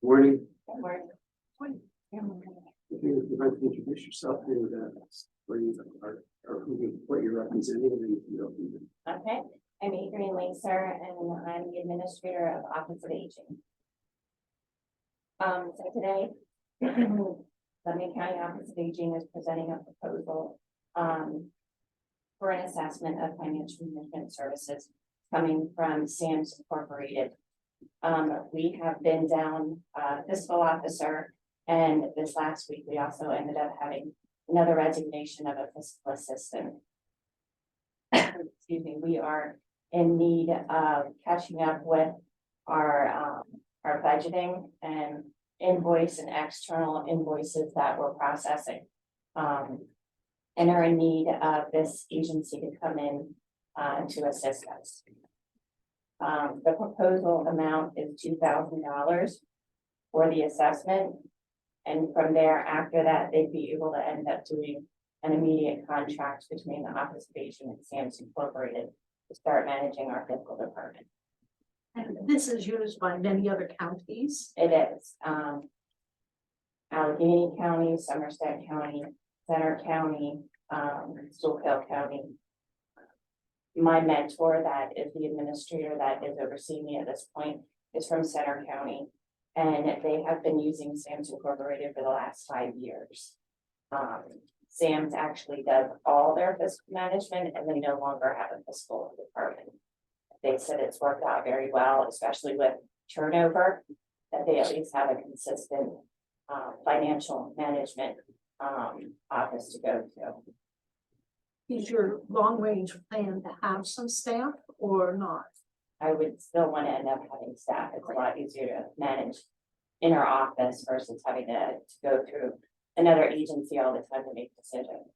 E: Morning.
G: Morning.
E: If you'd like to introduce yourself and where you are or what you're representing, and then you can go from there.
M: Okay, I'm Adrienne Lacer, and I'm the administrator of Office of Aging. So today, Lebanon County Office of Aging is presenting a proposal for an assessment of financial management services coming from SAMS Incorporated. We have been down fiscal officer, and this last week we also ended up having another resignation of a fiscal assistant. Excuse me, we are in need of catching up with our budgeting and invoice and external invoices that we're processing. And are in need of this agency to come in to assist us. The proposal amount is $2,000 for the assessment, And from there, after that, they'd be able to end up doing an immediate contract between the Office of Aging and SAMS Incorporated to start managing our fiscal department.
D: And this is used by many other counties.
M: It is, Allegheny County, Somerset County, Center County, Schuylkill County. My mentor, that is the administrator that is overseeing me at this point, is from Center County. And they have been using SAMS Incorporated for the last 5 years. SAMS actually does all their fiscal management and they no longer have a fiscal department. They said it's worked out very well, especially with turnover, that they at least have a consistent financial management office to go to.
D: Is your long range plan to have some staff or not?
M: I would still want to end up having staff. It's a lot easier to manage in our office versus having to go through another agency all the time to make decisions.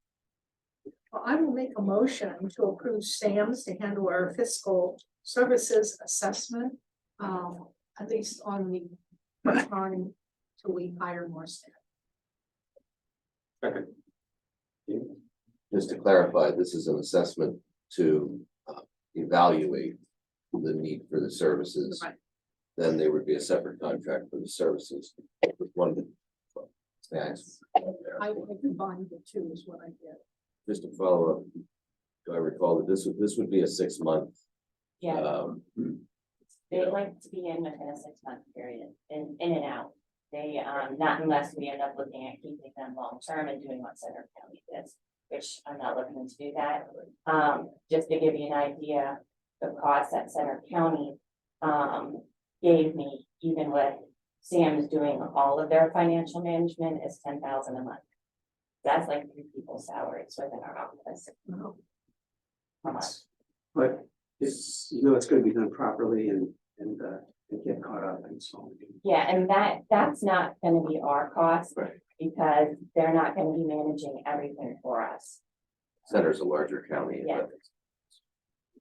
D: Well, I will make a motion to approve SAMS to handle our fiscal services assessment, at least on the first time till we hire more staff.
J: Just to clarify, this is an assessment to evaluate the need for the services.
D: Right.
J: Then there would be a separate contract for the services. One, thanks.
D: I combined the two is what I did.
J: Just to follow up, do I recall that this would be a 6-month?
M: Yeah, they like to be in within a 6-month period, in and out. They, not unless we end up looking at keeping them long-term and doing what Center County does, which I'm not looking to do that. Just to give you an idea, the cost that Center County gave me, even with Sam's doing all of their financial management, is $10,000 a month. That's like 3 people's salaries within our office. A month.
E: But it's, it's gonna be done properly and get caught up and so on.
M: Yeah, and that's not gonna be our cost, because they're not gonna be managing everything for us.
J: Center's a larger county.
M: Yeah.
J: But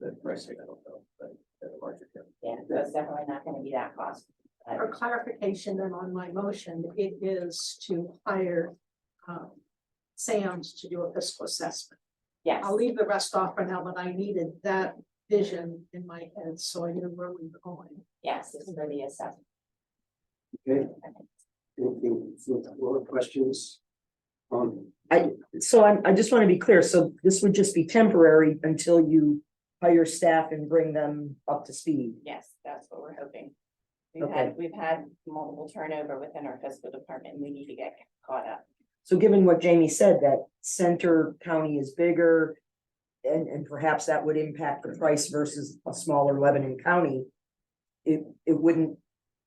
J: the pricing, I don't know, but they're a larger county.
M: Yeah, so it's definitely not gonna be that cost.
D: For clarification then on my motion, it is to hire SAMS to do a fiscal assessment.
M: Yes,
D: I'll leave the rest off for now, but I needed that vision in my head, so I knew where we were going.
M: yes, it's for the assessment.
E: Okay. Anything, more questions?
K: So I just want to be clear, so this would just be temporary until you hire staff and bring them up to speed.
M: Yes, that's what we're hoping.
K: Okay.
M: We've had multiple turnover within our fiscal department, and we need to get caught up.
K: So given what Jamie said, that Center County is bigger, and perhaps that would impact the price versus a smaller Lebanon County, it wouldn't,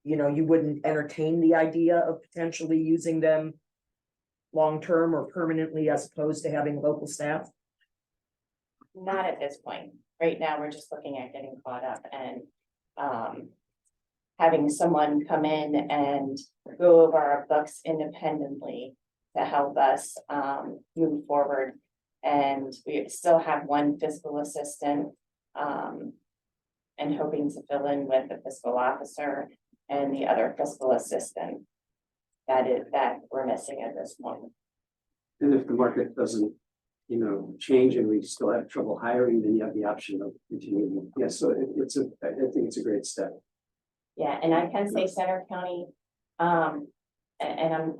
K: you wouldn't entertain the idea of potentially using them long-term or permanently as opposed to having local staff?
M: Not at this point. Right now, we're just looking at getting caught up and having someone come in and go over our books independently to help us move forward. And we still have one fiscal assistant and hoping to fill in with the fiscal officer and the other fiscal assistant that we're missing at this point.
E: And if the market doesn't, change and we still have trouble hiring, then you have the option of continuing. Yes, so I think it's a great step.
M: Yeah, and I can say Center County, and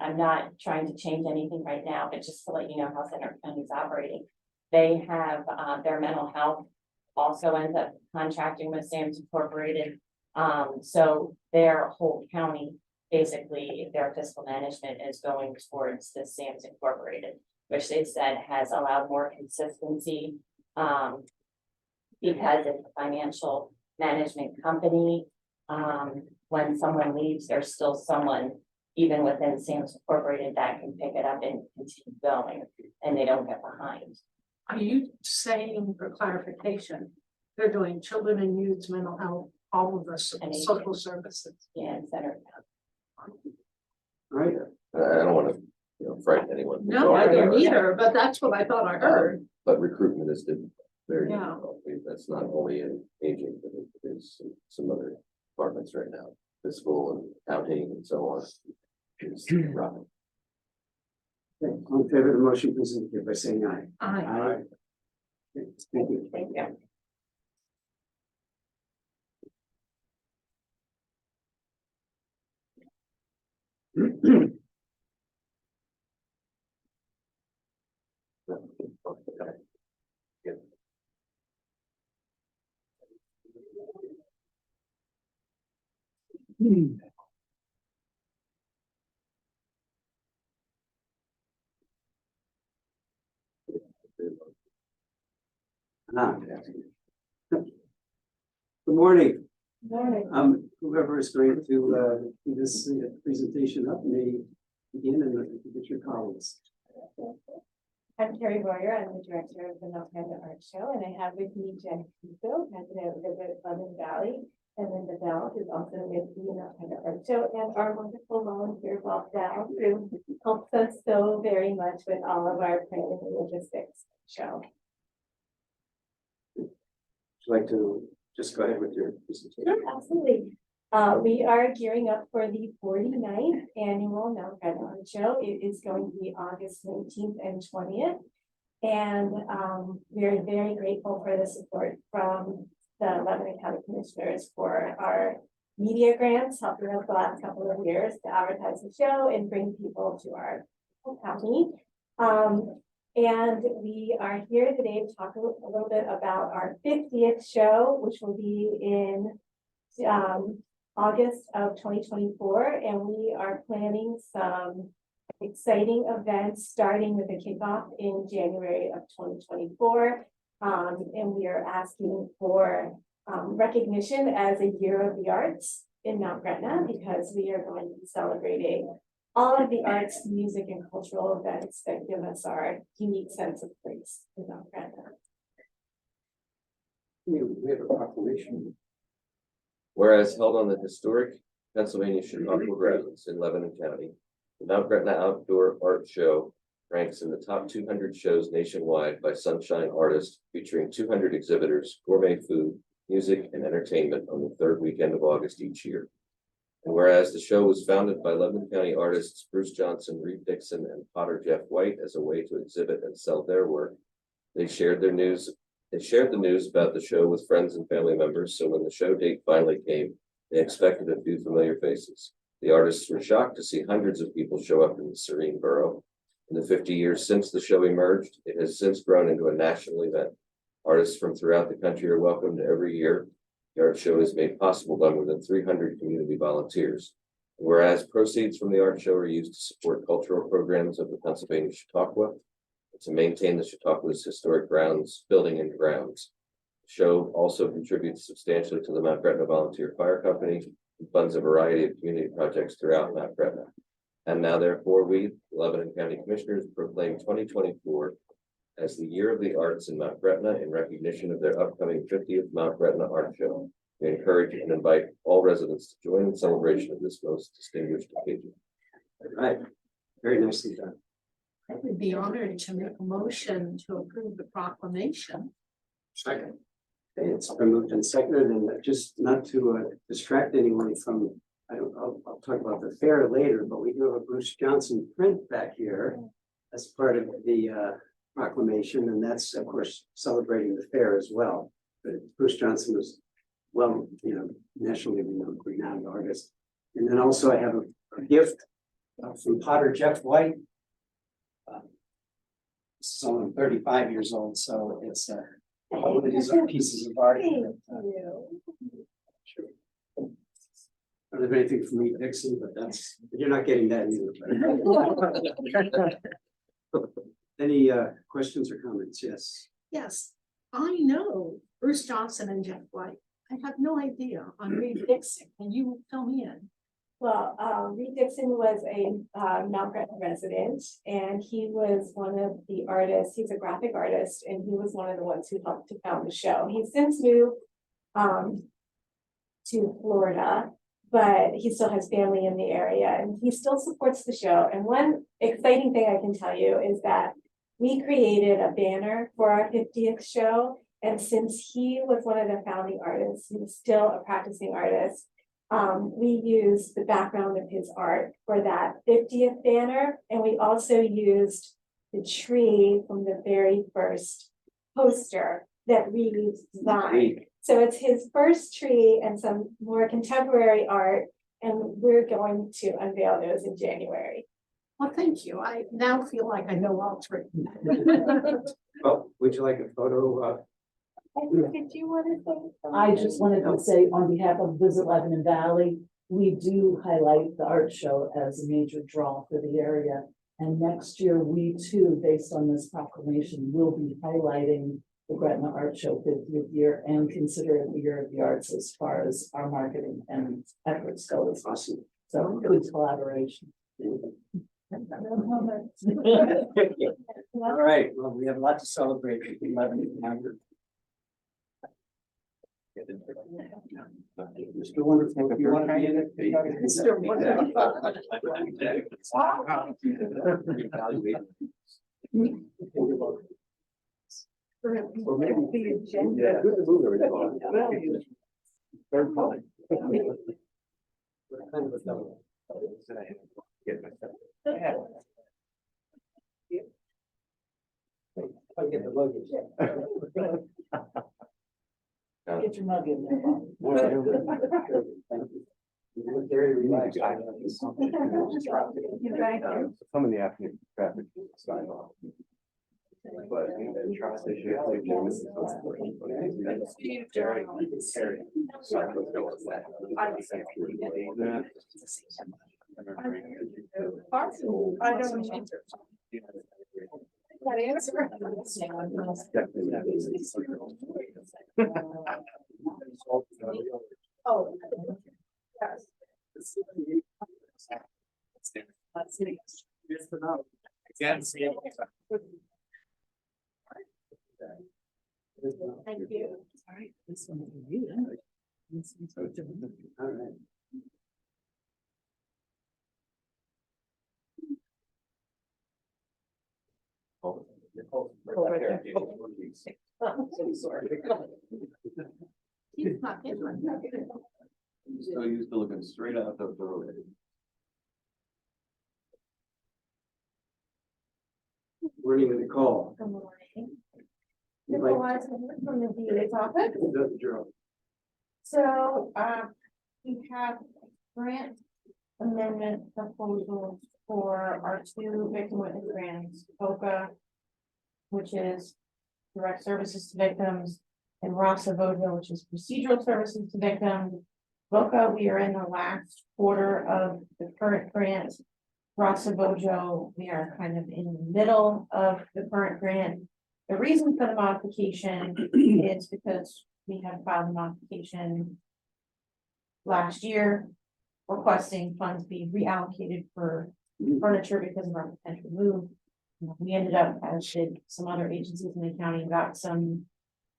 M: I'm not trying to change anything right now, but just to let you know how Center County is operating. They have their mental health also ends up contracting with SAMS Incorporated. So their whole county, basically their fiscal management is going towards the SAMS Incorporated, which they said has allowed more consistency. Because it's a financial management company, when someone leaves, there's still someone even within SAMS Incorporated that can pick it up and continue going, and they don't get behind.
D: Are you saying, for clarification, they're doing children and youths, mental health, all of us,
M: And
D: social services?
M: Yeah, et cetera.
E: Right.
J: I don't want to, frighten anyone.
D: No, I don't either, but that's what I thought I heard.
J: But recruitment is very
D: Yeah.
J: difficult. That's not only in aging, but there's some other departments right now, fiscal and accounting and so on. It's rough.
E: Okay, all in favor of the motion, please indicate by saying aye.
D: Aye.
E: Okay, thank you.
M: Thank you.
E: Ah. Good morning.
M: Morning.
E: Whoever is going to do this presentation up may begin and get your colleagues.
M: I'm Carrie Boyer. I'm the director of the Mount Gretna Art Show, and I have with me Jen Kuso, president of the Lebanon Valley, and Linda Bell, who's also with the Mount Gretna Art Show, and our wonderful volunteer Bob Dow, who helps us so very much with all of our planning and logistics show.
E: Would you like to just go ahead with your presentation?
M: Sure, absolutely. We are gearing up for the 49th annual Mount Gretna Art Show. It is going to be August 19th and 20th. And we're very grateful for the support from the Lebanon County Commissioners for our media grants, helping us the last couple of years to advertise the show and bring people to our county. And we are here today to talk a little bit about our 50th show, which will be in August of 2024, and we are planning some exciting events starting with a kickoff in January of 2024. And we are asking for recognition as a Year of the Arts in Mount Gretna, because we are going to be celebrating all of the arts, music, and cultural events that give us our unique sense of place in Mount Gretna.
E: We have a proclamation.
J: Whereas held on the historic Pennsylvania Chautauqua grounds in Lebanon County, the Mount Gretna Outdoor Art Show ranks in the top 200 shows nationwide by Sunshine Artists, featuring 200 exhibitors, gourmet food, music, and entertainment on the third weekend of August each year. And whereas the show was founded by Lebanon County artists Bruce Johnson, Reed Dixon, and potter Jeff White as a way to exhibit and sell their work, they shared the news about the show with friends and family members, so when the show date finally came, they expected a few familiar faces. The artists were shocked to see hundreds of people show up in the serene borough. In the 50 years since the show emerged, it has since grown into a national event. Artists from throughout the country are welcomed every year. The art show is made possible by more than 300 community volunteers. Whereas proceeds from the art show are used to support cultural programs of the Pennsylvania Chautauqua, to maintain the Chautauqua's historic building and grounds. The show also contributes substantially to the Mount Gretna Volunteer Fire Company and funds a variety of community projects throughout Mount Gretna. And now, therefore, we, Lebanon County Commissioners, proclaim 2024 as the Year of the Arts in Mount Gretna in recognition of their upcoming 50th Mount Gretna Art Show. We encourage and invite all residents to join in celebration of this most distinguished occasion.
E: All right, very nicely done.
D: I would be honored to make a motion to approve the proclamation.
E: Second. Okay, it's been moved and seconded, and just not to distract anyone from, I'll talk about the fair later, but we do have a Bruce Johnson print back here as part of the proclamation, and that's of course celebrating the fair as well. But Bruce Johnson was nationally renowned artist. And then also I have a gift from potter Jeff White. This is only 35 years old, so it's all of these are pieces of art. Sure. I don't have anything from Reed Dixon, but you're not getting that either. Any questions or comments? Yes.
D: Yes, I know Bruce Johnson and Jeff White. I have no idea on Reed Dixon. Can you fill me in?
M: Well, Reed Dixon was a Mount Gretna resident, and he was one of the artists. He's a graphic artist, and he was one of the ones who helped to found the show. He's since moved to Florida, but he still has family in the area, and he still supports the show. And one exciting thing I can tell you is that we created a banner for our 50th show. And since he was one of the founding artists, he was still a practicing artist.
N: We used the background of his art for that 50th banner, and we also used the tree from the very first poster that Reed designed. So it's his first tree and some more contemporary art, and we're going to unveil those in January.
D: Well, thank you. I now feel like I know all three.
E: Well, would you like a photo?
N: Did you want to say something?
O: I just wanted to say on behalf of Visit Lebanon Valley, we do highlight the art show as a major draw for the area. And next year, we too, based on this proclamation, will be highlighting the Gretna Art Show 50th year and consider it the year of the arts as far as our marketing and efforts go. It's awesome. So good collaboration.
E: All right, well, we have a lot to celebrate. Mr. Wonderful, if you want to be in it.
D: Mr. Wonderful.
E: Or maybe the agenda. Yeah, good to move everything. Third point. We're kind of a double. I get the luggage.
O: Get your mug in there.
E: Thank you. You look very relaxed.
A: Some in the afternoon traffic sign off. But in the traffic issue,
N: I don't know. That answer. Oh. Yes. Thank you.
O: All right, this one for you then.
E: All right.
D: He's not in one.
A: So used to looking straight out the road.
E: Morning, Nicole.
N: Good morning.
E: You'd
N: Nicole
E: like-
N: Wiseman from the DA's office. So, we have grant amendment proposals for our two victim witness grants, VOCA, which is direct services to victims, and Rasa Vojo, which is procedural services to victims. VOCA, we are in the last quarter of the current grant. Rasa Vojo, we are kind of in the middle of the current grant. The reason for the modification is because we had filed a modification last year requesting funds be reallocated for furniture because of our potential move. We ended up, as did some other agencies in the county, got some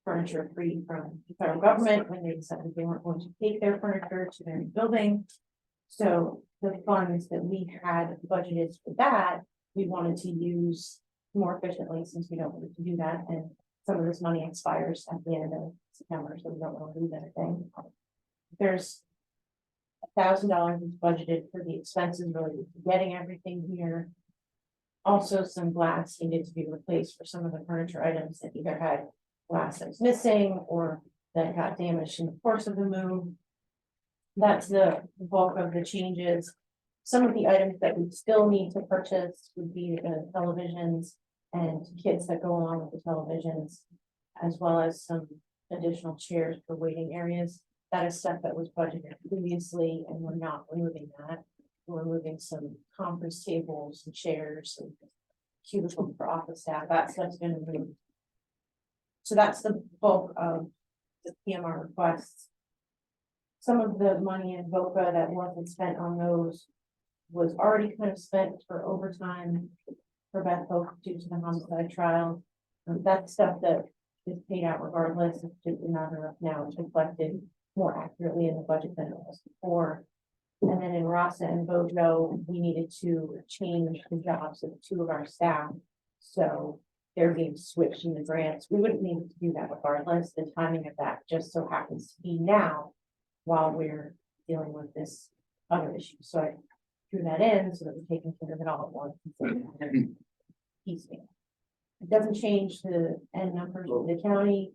N: furniture free from the federal government when they decided they weren't going to take their furniture to their building. So the funds that we had budgeted for that, we wanted to use more efficiently since we don't need to do that. And some of this money expires at the end of September, so we don't want to lose anything. There's $1,000 is budgeted for the expenses related to getting everything here. Also, some glass needed to be replaced for some of the furniture items that either had glass that was missing or that got damaged in the course of the move. That's the bulk of the changes. Some of the items that we still need to purchase would be the televisions and kits that go along with the televisions, as well as some additional chairs for waiting areas. That is stuff that was budgeted previously, and we're not removing that. We're moving some conference tables and chairs and cubicles for office staff. That stuff's been removed. So that's the bulk of the PMR requests. Some of the money in VOCA that wasn't spent on those was already kind of spent for overtime for Beth Hope due to the homicide trial. That's stuff that is paid out regardless. It's just a matter of now it's reflected more accurately in the budget than it was before. And then in Rasa and Bojo, we needed to change the jobs of two of our staff. So they're being switched in the grants. We wouldn't need to do that regardless. The timing of that just so happens to be now while we're dealing with this other issue, so I threw that in so that we're taking care of it all at once. instead of kind of piecemeal. It doesn't change the end numbers of the county.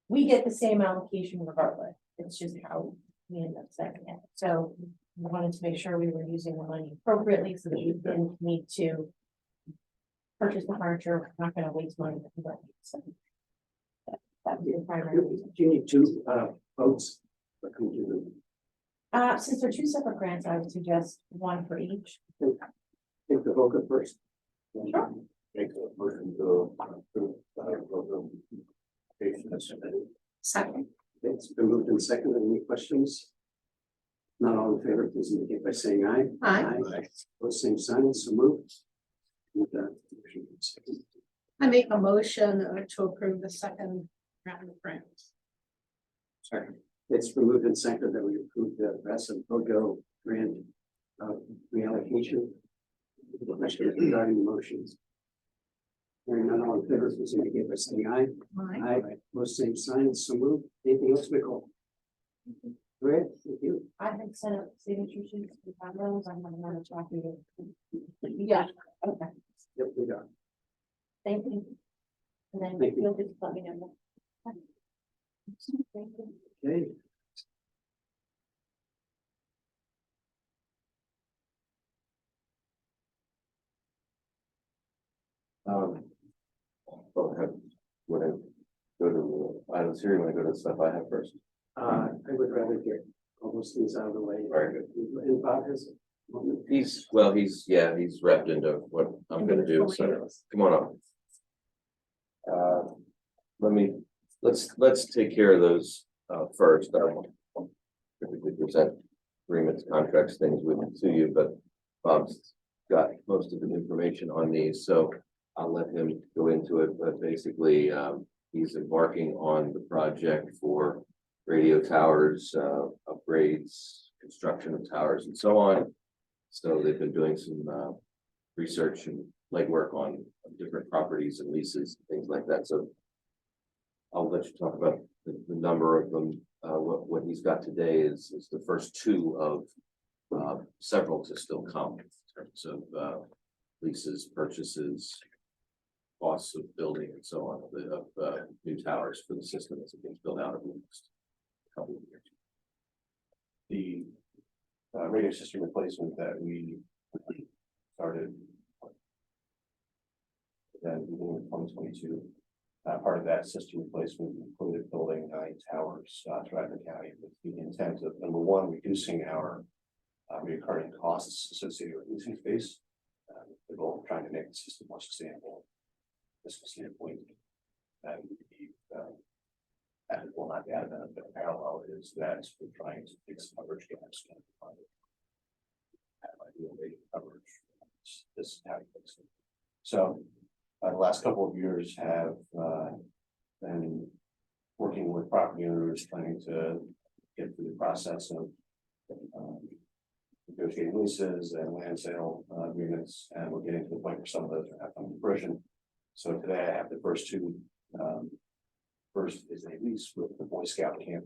N: We get the same allocation regardless, it's just how we end up setting it, so we wanted to make sure we were using the money appropriately so that we didn't need to purchase the furniture, we're not gonna waste money that we don't need, so. That would be the primary reason.
E: Do you need two votes? What can we do?
N: Since they're two separate grants, I would suggest one for each.
E: Take the vote first.
N: Sure.
L: Make a motion to approve the application as submitted.
D: Second.
E: It's been moved in second. Any questions? Not all in favor, please indicate by saying aye.
D: Aye.
E: Both same sign, so moved. And, motion in second.
D: I make a motion to approve the second round of grants.
E: Second. It's been moved in second that we approve the rest of Progo grant reallocation. Questions regarding the motions? Hearing none, all in favor, please indicate by saying aye.
D: Aye.
E: Both same sign, so moved. Anything else, Nicole? Great, thank you.
N: I had set up signature sheets with my those, I'm gonna have to talk to you. Yeah, okay,
E: Yep, we got it.
N: thank you. And then
E: Thank you.
N: you'll just let me know. Thank you.
E: Okay.
J: When I go to the items here, when I go to the stuff I have first.
E: I would rather get all those things out of the way.
J: Very good.
E: And Bob has.
J: He's wrapped into what I'm gonna do, so come on up. Let's take care of those first. Typically present agreements, contracts, things to you, but Bob's got most of the information on these, so I'll let him go into it, but basically, he's embarking on the project for radio towers, upgrades, construction of towers and so on. So they've been doing some research and legwork on different properties and leases, things like that, so I'll let you talk about the number of them. What he's got today is the first two of several to still come in terms of leases, purchases, costs of building and so on, of new towers for the system as it gets built out over the next couple of years.
L: The radio system replacement that we started then beginning of 2022. Part of that system replacement included building 9 towers throughout the county with the intent of, number one, reducing our recurring costs associated with leasing space. The goal of trying to make the system more sustainable. This standpoint, and that will not be added, but a parallel is that we're trying to fix coverage gaps. Ideally, coverage. This is how you fix it. So, the last couple of years have been working with property owners, trying to get through the process of negotiating leases and land sale agreements, and we're getting to the point where some of those are happening to fruition. So today I have the first two. First is a lease with the Boy Scout camp.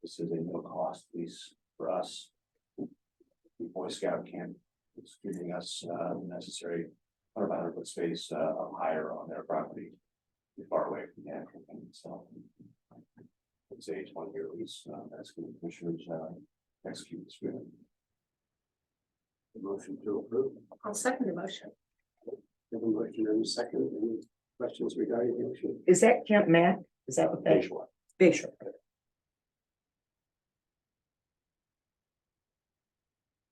L: This is a no-cost lease for us. The Boy Scout camp is giving us the necessary 100-foot space up higher on their property, far away from the actual thing itself. It's a 20-year lease. That's going to commissioners execute this agreement.
E: The motion to approve.
D: I'll second the motion.
E: Have a motion and a second. Any questions regarding the motion?
K: Is that Camp Mac? Is that what that?
L: Bayshore.
K: Bayshore.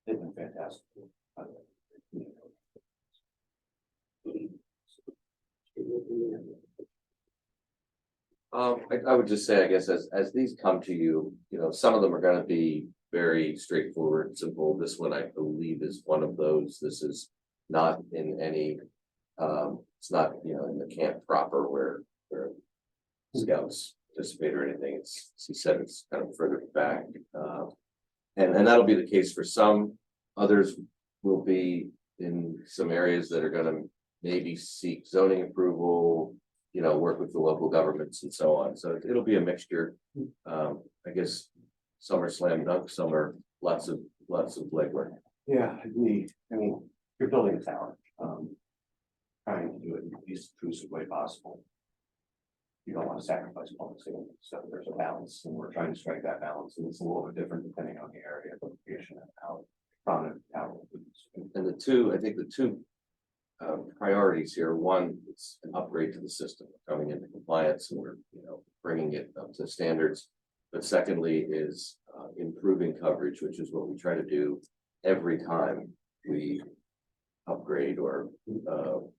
L: They've been fantastic.
J: I would just say, I guess, as these come to you, some of them are gonna be very straightforward, simple. This one, I believe, is one of those. This is not in any, it's not, in the camp proper where scouts participate or anything. He said it's kind of further back. And that'll be the case for some. Others will be in some areas that are gonna maybe seek zoning approval, work with the local governments and so on. So it'll be a mixture. I guess some are slam dunk, some are lots of legwork.
L: Yeah, I mean, you're building a tower, trying to do it in the least intrusive way possible. You don't want to sacrifice public safety, so there's a balance, and we're trying to strike that balance, and it's a little bit different depending on the area, location, and how prominent the tower is.
J: And I think the two priorities here, one, it's an upgrade to the system, coming into compliance, and we're, bringing it up to standards. But secondly is improving coverage, which is what we try to do every time we upgrade or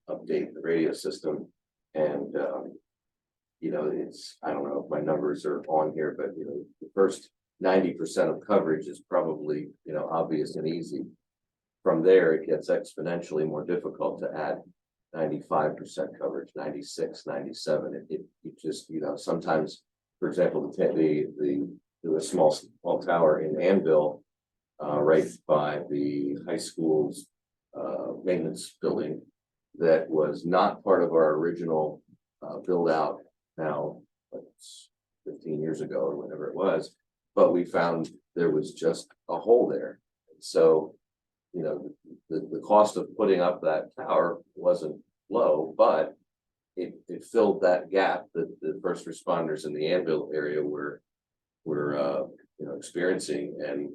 J: update the radio system. And I don't know if my numbers are on here, but the first 90% of coverage is probably obvious and easy. From there, it gets exponentially more difficult to add 95% coverage, 96, 97. It just, sometimes, for example, the small tower in Anvil, right by the high school's maintenance building, that was not part of our original build out now, it's 15 years ago or whatever it was, but we found there was just a hole there. So, the cost of putting up that tower wasn't low, but it filled that gap that the first responders in the Anvil area were experiencing, and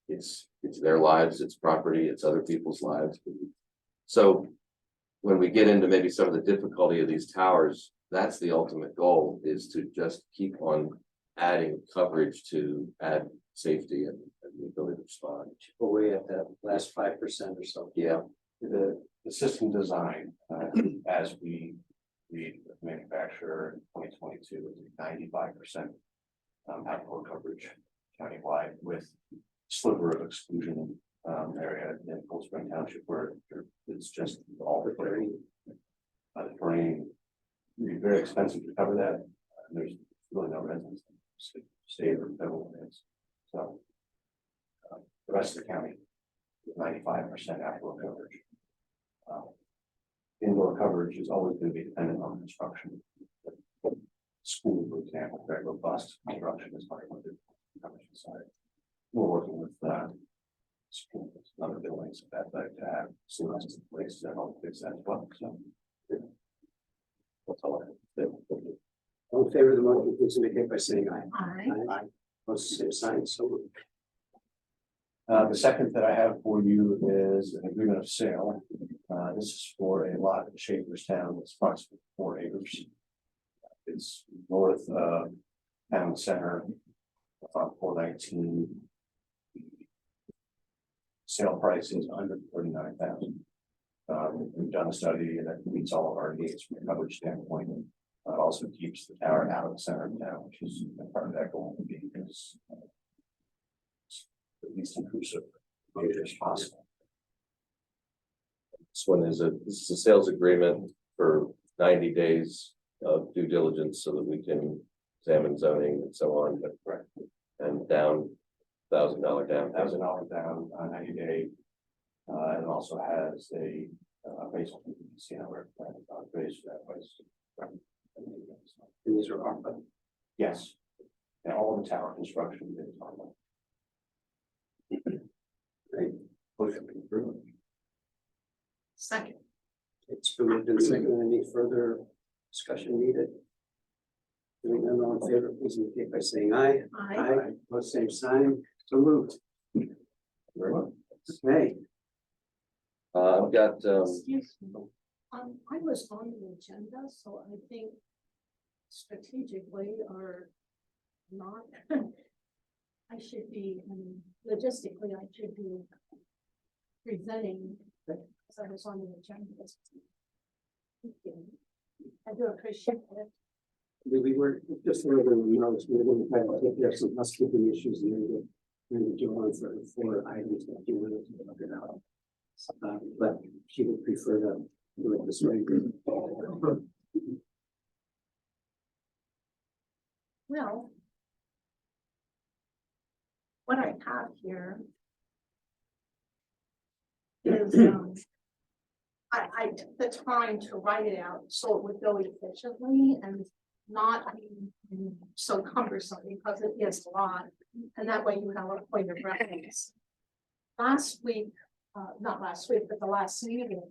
J: it's their lives, it's property, it's other people's lives. So when we get into maybe some of the difficulty of these towers, that's the ultimate goal, is to just keep on adding coverage to add safety and the ability to respond.
E: Chip away at that last 5% or so.
J: Yeah.
L: The system design, as we read with the manufacturer in 2022, is 95% outdoor coverage countywide, with sliver of exclusion area in Cold Spring Township where it's just all the terrain. The terrain would be very expensive to cover that. And there's really no residents in state or federal lands. So the rest of the county, 95% outdoor coverage. Indoor coverage is always going to be dependent on construction. School, for example, very robust construction is part of the coverage side. We're working with schools, other buildings that to have students in place that help fix that as well. So that's all I have.
E: All in favor of the motion, please indicate by saying aye.
D: Aye.
E: Opposed, same sign, so moved.
L: The second that I have for you is an agreement of sale. This is for a lot in Shaperstown. It's approximately 4 acres. It's north of town center, about 419. Sale price is under 39,000. We've done a study that meets all of our needs from a coverage standpoint. It also keeps the tower out of the center of town, which is part of that goal, because the least intrusive as possible.
J: This is a sales agreement for 90 days of due diligence so that we can examine zoning and so on, but correct. And down $1,000 down.
L: $1,000 down on 90 day. And it also has a appraisal. You can see how we're appraised that place.
E: And these are ARPA.
L: Yes. And all of the tower construction is ARPA.
E: Great. Motion approved.
D: Second.
E: It's been moved and seconded. Any further discussion needed? Hearing none, all in favor, please indicate by saying aye.
D: Aye.
E: Opposed, same sign, so moved.
L: Very well.
E: Okay.
J: I've got
D: Excuse me. I was on the agenda, so I think strategically or not, I should be, logistically, I should be presenting, because I was on the agenda. Thank you. I do appreciate it.
E: We were just a little bit of notes. We were going to try to take care of some housekeeping issues and then do on for 4 items that you wanted to look it out. But she would prefer to do it this way.
D: Well, what I have here is, I took the time to write it out so it would go efficiently, and not be so cumbersome because it is a lot. And that way you have a point of reference. Last week, not last week, but the last meeting,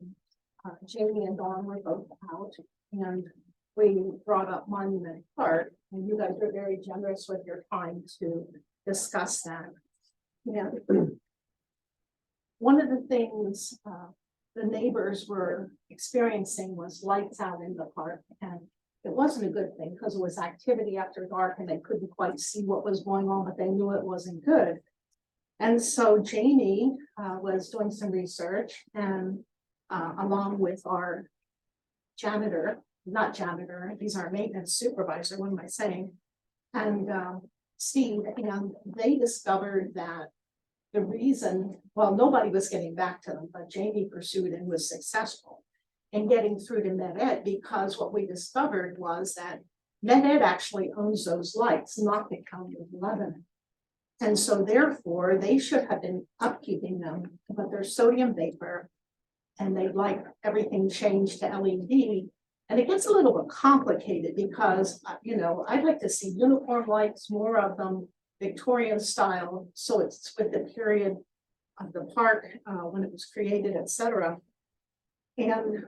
D: Jamie and Dawn were both out and we brought up Monument Park and you guys were very generous with your time to discuss that. And one of the things the neighbors were experiencing was lights out in the park, and it wasn't a good thing because it was activity after dark and they couldn't quite see what was going on, but they knew it wasn't good. And so Jamie was doing some research and along with our janitor, not janitor, he's our maintenance supervisor, what am I saying? And Steve, and they discovered that the reason, well, nobody was getting back to them, but Jamie pursued and was successful in getting through to METAv, because what we discovered was that METAv actually owns those lights, not the county of Lebanon. And so therefore, they should have been upkeeping them, but they're sodium vapor and they'd like everything changed to LED. And it gets a little bit complicated because, you know, I'd like to see uniform lights, more of them, Victorian style, so it's with the period of the park when it was created, etc. And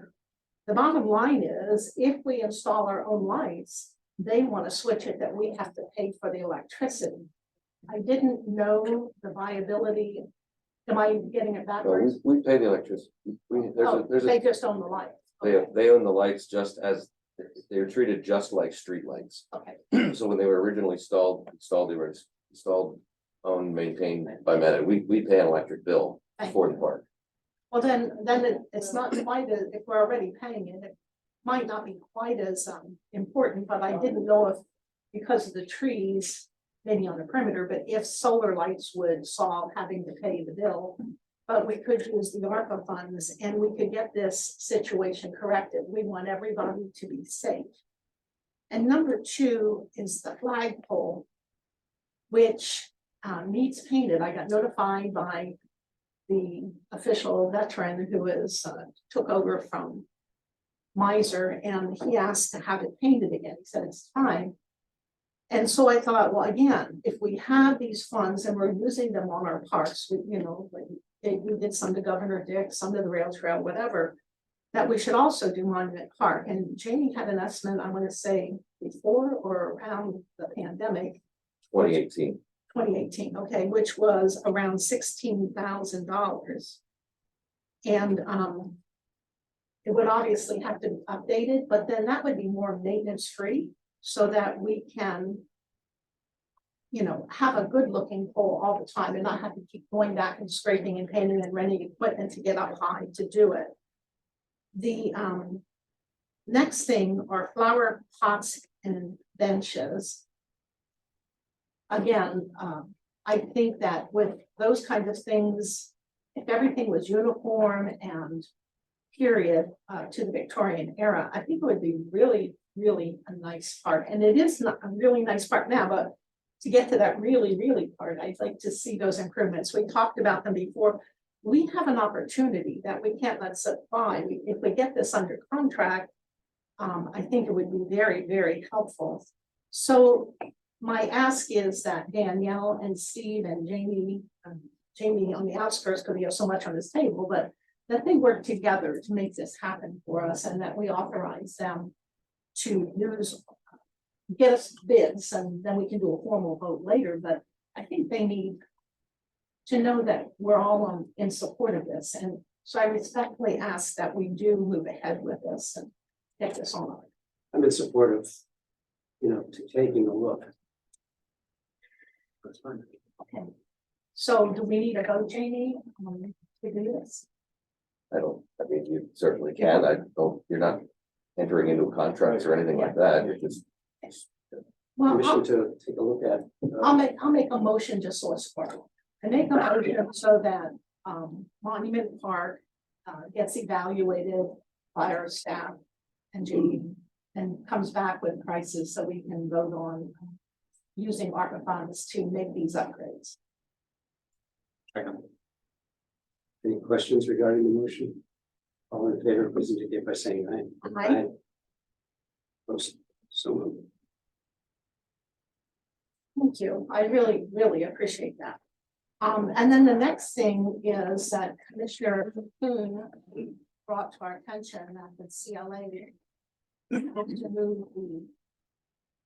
D: the bottom line is, if we install our own lights, they want to switch it that we have to pay for the electricity. I didn't know the viability. Am I getting it backwards?
J: We pay the electricity.
D: They just own the lights.
J: They own the lights just as, they're treated just like street lights.
D: Okay.
J: So when they were originally they were installed, owned, maintained by METAv. We pay an electric bill for the park.
D: Well, then it's not quite as, if we're already paying it, it might not be quite as important, but I didn't know if, because of the trees, maybe on the perimeter, but if solar lights would solve having to pay the bill, but we could use the ARPA funds and we could get this situation corrected. We want everybody to be safe. And number two is the flagpole, which needs painted. I got notified by the official veteran who is took over from Miser, and he asked to have it painted again. He said it's time. And so I thought, well, again, if we have these funds and we're using them on our parks, we did some to Governor Dick, some to the rail trail, whatever, that we should also do Monument Park. And Jamie had an estimate, I want to say before or around the pandemic.
J: 2018.
D: 2018, okay, which was around $16,000. And it would obviously have to be updated, but then that would be more maintenance free so that we can, you know, have a good looking pole all the time and not have to keep going back and scraping and painting and renting equipment to get up high to do it. The next thing are flower pots and benches. Again, I think that with those kinds of things, if everything was uniform and period to the Victorian era, I think it would be really, really a nice park. And it is not a really nice park now, but to get to that really, really part, I'd like to see those improvements. We talked about them before. We have an opportunity that we can't let slip by. If we get this under contract, I think it would be very, very helpful. So my ask is that Danielle and Steve and Jamie on the outskirts, because we have so much on this table, but that they work together to make this happen for us and that we authorize them to get us bids, and then we can do a formal vote later. But I think they need to know that we're all in support of this. And so I respectfully ask that we do move ahead with this and get this on.
E: I'm in support of, to taking a look. That's fine.
D: Okay. So do we need a vote, Jamie, to do this?
J: I mean, you certainly can. You're not entering into contracts or anything like that. You're just.
D: Well,
E: Permission to take a look at.
D: I'll make a motion just so it's part. I make a motion so that Monument Park gets evaluated by our staff and Jamie and comes back with prices so we can vote on using ARPA funds to make these upgrades.
E: Any questions regarding the motion? All in favor, please indicate by saying aye.
D: Aye.
E: Opposed? So moved.
D: Thank you. I really, really appreciate that. And then the next thing is that Commissioner Kuhn brought to our attention that the CLA hopes to move the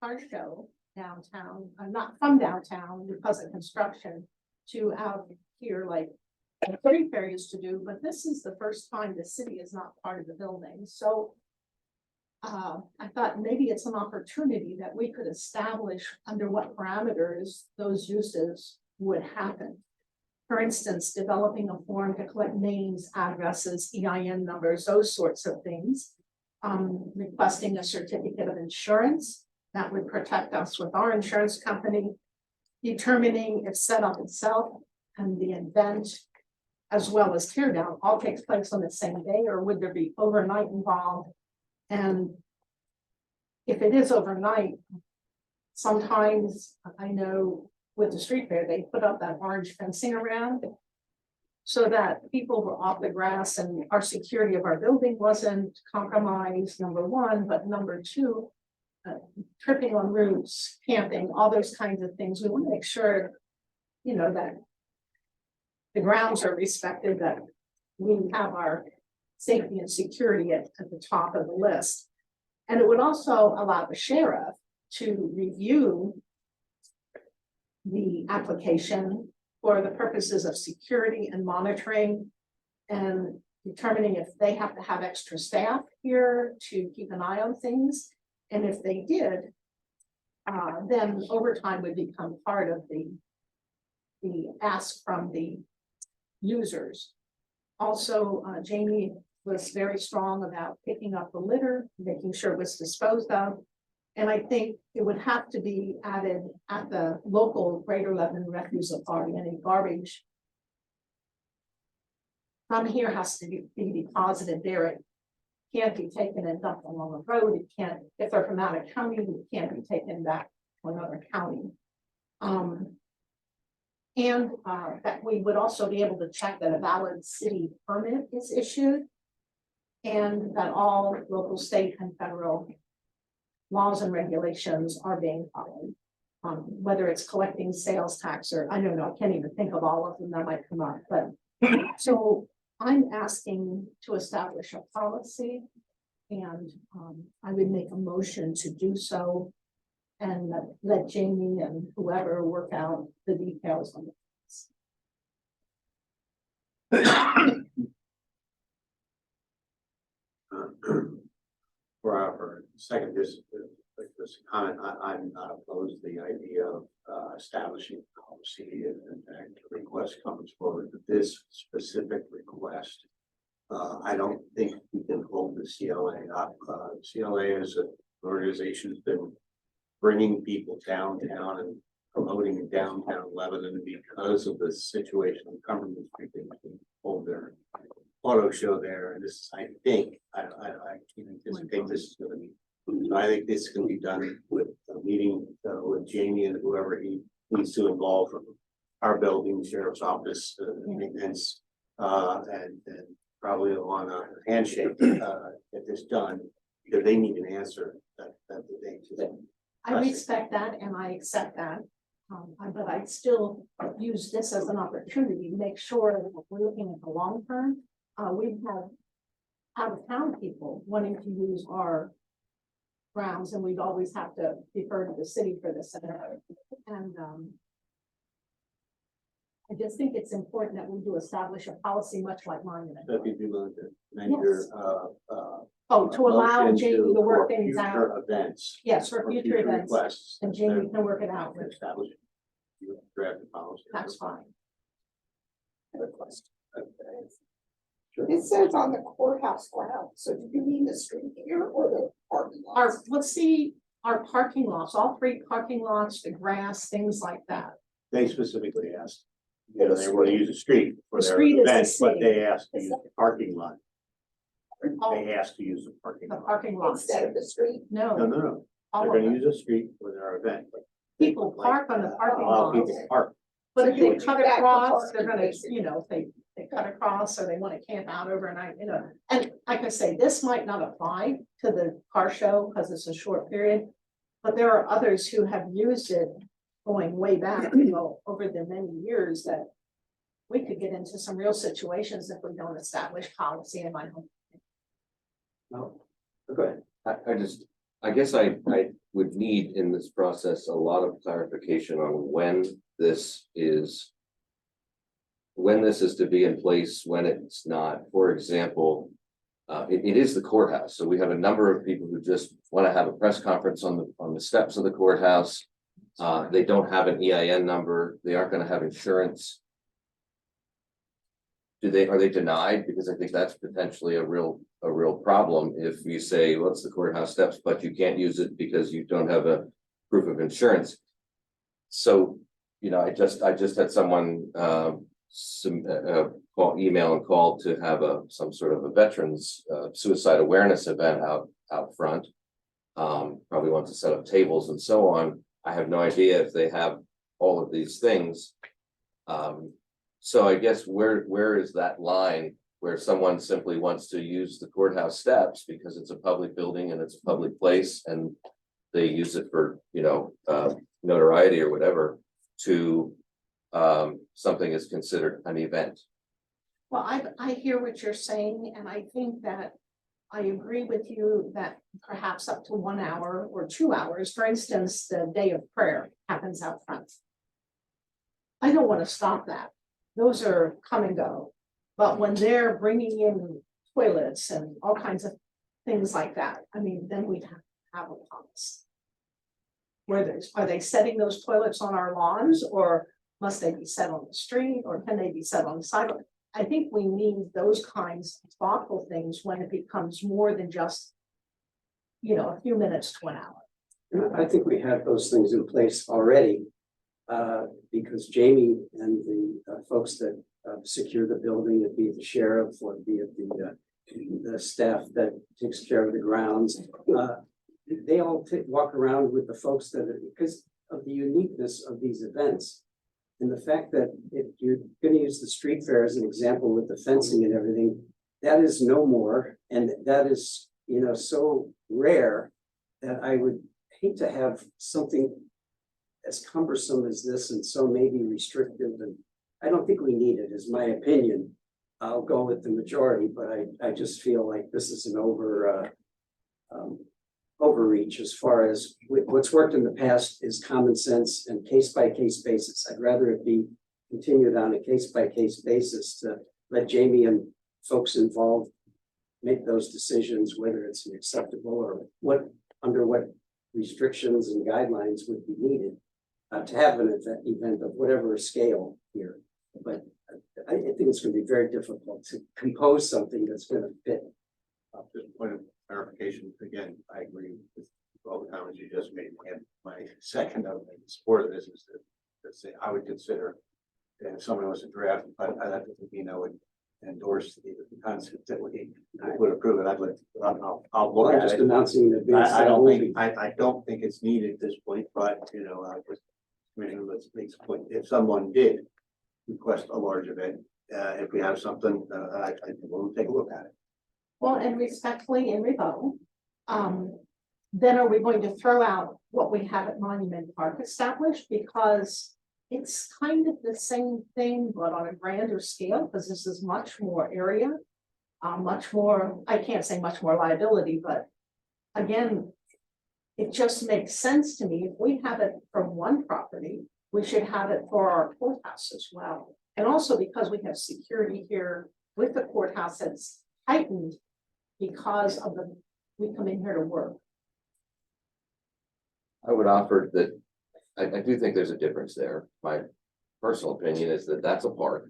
D: car show downtown, not from downtown because of construction, to out here like the Pretty Fair used to do, but this is the first time the city is not part of the building, so I thought maybe it's an opportunity that we could establish under what parameters those uses would happen. For instance, developing a form to collect names, addresses, EIN numbers, those sorts of things. Requesting a certificate of insurance that would protect us with our insurance company. Determining if setup itself and the event, as well as tear down, all takes place on the same day, or would there be overnight involved? And if it is overnight, sometimes I know with the street fair, they put up that orange fencing around so that people were off the grass and our security of our building wasn't compromised, number one, but number two, tripping on roofs, camping, all those kinds of things. We want to make sure, you know, that the grounds are respected, that we have our safety and security at the top of the list. And it would also allow the sheriff to review the application for the purposes of security and monitoring and determining if they have to have extra staff here to keep an eye on things. And if they did, then overtime would become part of the ask from the users. Also, Jamie was very strong about picking up the litter, making sure it was disposed of. And I think it would have to be added at the local Greater Lebanon Refuse Authority. Any garbage from here has to be deposited there. It can't be taken and dumped along the road. It can't, if they're from out of county, it can't be taken back to another county. And that we would also be able to check that a valid city permit is issued and that all local, state, and federal laws and regulations are being followed. Whether it's collecting sales tax or, I don't know, I can't even think of all of them that might come up, but so I'm asking to establish a policy and I would make a motion to do so and let Jamie and whoever work out the details on
B: For our second, this comment, I'm not opposed to the idea of establishing policy and the request comes forward. But this specific request, I don't think we can hold the CLA up. CLA is an organization that's been bringing people downtown and promoting downtown Lebanon because of the situation of Cumberland Street. They can hold their auto show there, and this, I think, I can't anticipate this is going to be. So I think this can be done with a meeting with Jamie and whoever he needs to involve from our building, sheriff's office, maintenance, and probably on a handshake get this done because they need an answer that they today.
D: I respect that and I accept that. But I still use this as an opportunity to make sure that we're looking at the long term. We have out of town people wanting to use our grounds and we'd always have to defer to the city for this. And I just think it's important that we do establish a policy much like monument.
B: So if you'd be willing to make your
D: to allow
B: motion
D: Jamie to work
B: for
D: things out.
B: future events.
D: Yes, for future events.
B: Requests.
D: And Jamie can work it out.
B: Establish. You draft the policy.
D: That's fine.
F: Request. It says on the courthouse ground, so do you mean the street here or the parking lot?
D: Let's see, our parking lots, all three parking lots, the grass, things like that.
B: They specifically asked, you know, they want to use a street for
D: The
B: their
D: street is the
B: events, but
D: city.
B: they asked to use the parking lot. They asked to use the parking
D: The
B: lot.
D: parking lots.
F: Instead of the street?
B: No,
D: No,
B: no, no.
D: all
B: They're
D: of
B: gonna
D: them.
B: use a street for their event. but
D: People park on the parking
B: allow
D: lots.
B: people to park.
D: But
F: So
D: if
F: you
D: they
F: would
D: cut
F: do that for
D: across, they're
F: parking,
D: gonna,
F: basically.
D: you know, if they cut across or they wanna camp out overnight, you know. And like I say, this might not apply to the car show because it's a short period. But there are others who have used it going way back, you know, over the many years that we could get into some real situations if we don't establish policy in my home.
E: No, go ahead.
J: I guess I would need in this process a lot of clarification on when this is to be in place, when it's not. For example, it is the courthouse, so we have a number of people who just want to have a press conference on the steps of the courthouse. They don't have an EIN number, they aren't going to have insurance. Are they denied? Because I think that's potentially a real problem if you say, well, it's the courthouse steps, but you can't use it because you don't have a proof of insurance. So, you know, I just had someone email and call to have some sort of a veterans suicide awareness event out front. Probably want to set up tables and so on. I have no idea if they have all of these things. So I guess where is that line where someone simply wants to use the courthouse steps because it's a public building and it's a public place and they use it for, you know, notoriety or whatever, to something is considered an event?
D: Well, I hear what you're saying, and I think that I agree with you that perhaps up to 1 hour or 2 hours, for instance, the day of prayer happens out front. I don't want to stop that. Those are come and go. But when they're bringing in toilets and all kinds of things like that, I mean, then we'd have a policy. Are they setting those toilets on our lawns, or must they be set on the street, or can they be set on the sidewalk? I think we need those kinds of thoughtful things when it becomes more than just, you know, a few minutes to an hour.
E: And I think we have those things in place already, because Jamie and the folks that secure the building, be it the sheriff or be it the staff that takes care of the grounds, they all walk around with the folks that are, because of the uniqueness of these events. And the fact that if you're going to use the street fair as an example with the fencing and everything, that is no more. And that is, you know, so rare that I would hate to have something as cumbersome as this and so maybe restrictive. And I don't think we need it, is my opinion. I'll go with the majority, but I just feel like this is an overreach as far as what's worked in the past is common sense and case by case basis. I'd rather it be continued on a case by case basis to let Jamie and folks involved make those decisions, whether it's acceptable or under what restrictions and guidelines would be needed to have an event of whatever scale here. But I think it's going to be very difficult to compose something that's going to fit.
P: Just a point of clarification, again, I agree with all the comments you just made, and my second of support of this is that say I would consider, and if someone was to draft, but I don't think I would endorse the concept that we would approve it. I'll look at
E: just
P: it.
E: Announcing the
P: I don't think it's needed at this point, but you know, let's make a point. If someone did request a large event, if we have something, I think we'll take a look at it.
D: Well, and respectfully in rebuttal, then are we going to throw out what we have at Monument Park established? Because it's kind of the same thing, but on a grander scale, because this is much more area, much more, I can't say much more liability, but again, it just makes sense to me. If we have it from one property, we should have it for our courthouse as well. And also because we have security here with the courthouse that's heightened because of we come in here to work.
J: I would offer that I do think there's a difference there. My personal opinion is that that's a park.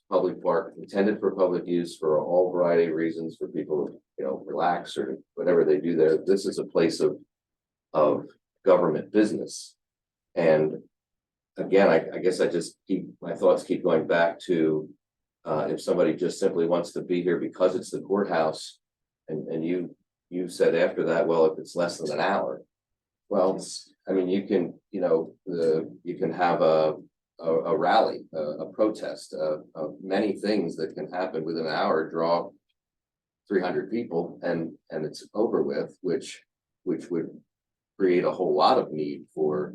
J: Public park intended for public use for a whole variety of reasons for people, you know, relax or whatever they do there. This is a place of government business. And again, I guess my thoughts keep going back to if somebody just simply wants to be here because it's the courthouse, and you said after that, well, if it's less than an hour, well, I mean, you can, you know, you can have a rally, a protest of many things that can happen within an hour, draw 300 people and it's over with, which would create a whole lot of need for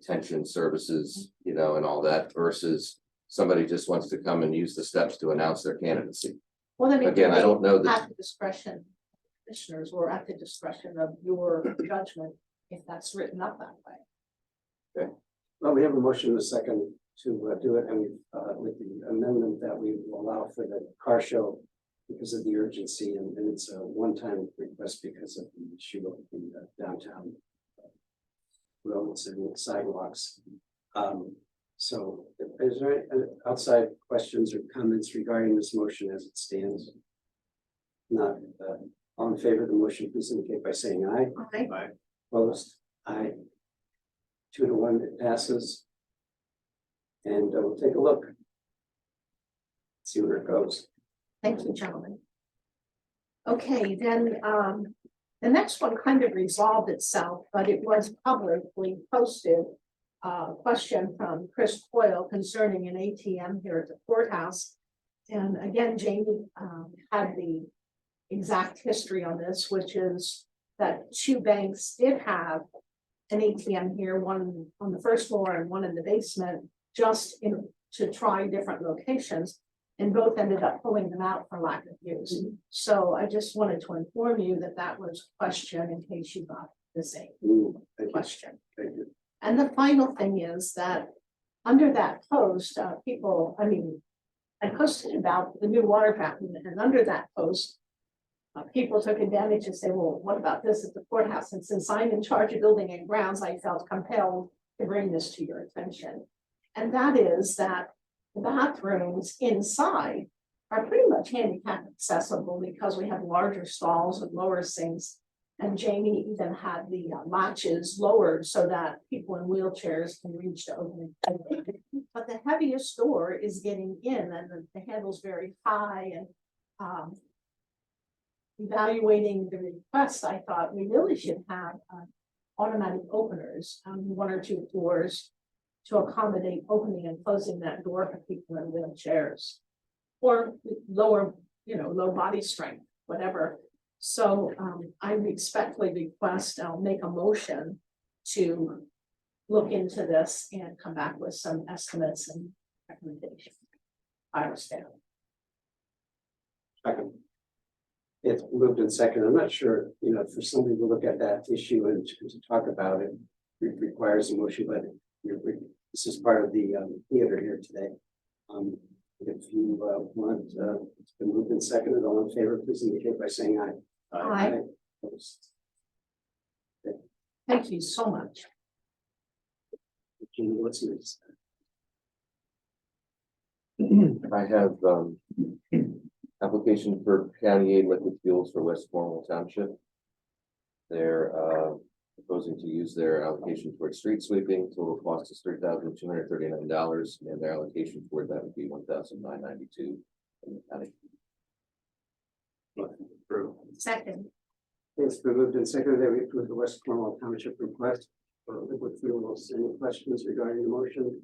J: detention services, you know, and all that versus somebody just wants to come and use the steps to announce their candidacy.
D: Well, I mean,
J: Again, I don't know that,
D: at the discretion of commissioners or at the discretion of your judgment, if that's written up that way.
E: Well, we have a motion in a second to do it, and with the amendment that we will allow for the car show because of the urgency, and it's a one-time request because of the issue of the downtown roads and sidewalks. So is there any outside questions or comments regarding this motion as it stands? Not, all in favor of the motion, please indicate by saying aye.
D: Aye.
E: Opposed? Aye. 2 to 1, it passes. And we'll take a look. See where it goes.
D: Thank you, gentlemen. Okay, then, the next one kind of resolved itself, but it was publicly posted. Question from Chris Coyle concerning an ATM here at the courthouse. And again, Jamie, had the exact history on this, which is that 2 banks did have an ATM here, one on the first floor and one in the basement, just to try different locations. And both ended up pulling them out for lack of use. So I just wanted to inform you that that was a question in case you got the same question.
E: Thank you.
D: And the final thing is that under that post, people, I mean, I posted about the new water fountain, and under that post, people took advantage and say, well, what about this at the courthouse? And since I'm in charge of building and grounds, I felt compelled to bring this to your attention. And that is that the bathrooms inside are pretty much handicap accessible because we have larger stalls and lower sinks. And Jamie even had the latches lowered so that people in wheelchairs can reach the opening. But the heaviest door is getting in, and the handle's very high. And evaluating the request, I thought we really should have automatic openers on 1 or 2 floors to accommodate opening and closing that door for people in wheelchairs or lower, low body strength, whatever. So I respectfully request, I'll make a motion to look into this and come back with some estimates and recommendations. I understand.
E: Second. It's moved in second. I'm not sure, for somebody to look at that issue and to talk about it, requires a motion, but this is part of the theater here today. If you want, it's been moved in second. All in favor, please indicate by saying aye.
D: Aye. Thank you so much.
E: Jamie, what's next?
J: I have application for county aid liquid fuels for West Cornwall Township. They're proposing to use their allocation towards street sweeping. Total cost is $3,239, and their allocation toward that would be $1,992 in the county.
D: Second.
E: It's been moved and seconded that we approve the West Cornwall Township request for liquid fuels. Any questions regarding the motion?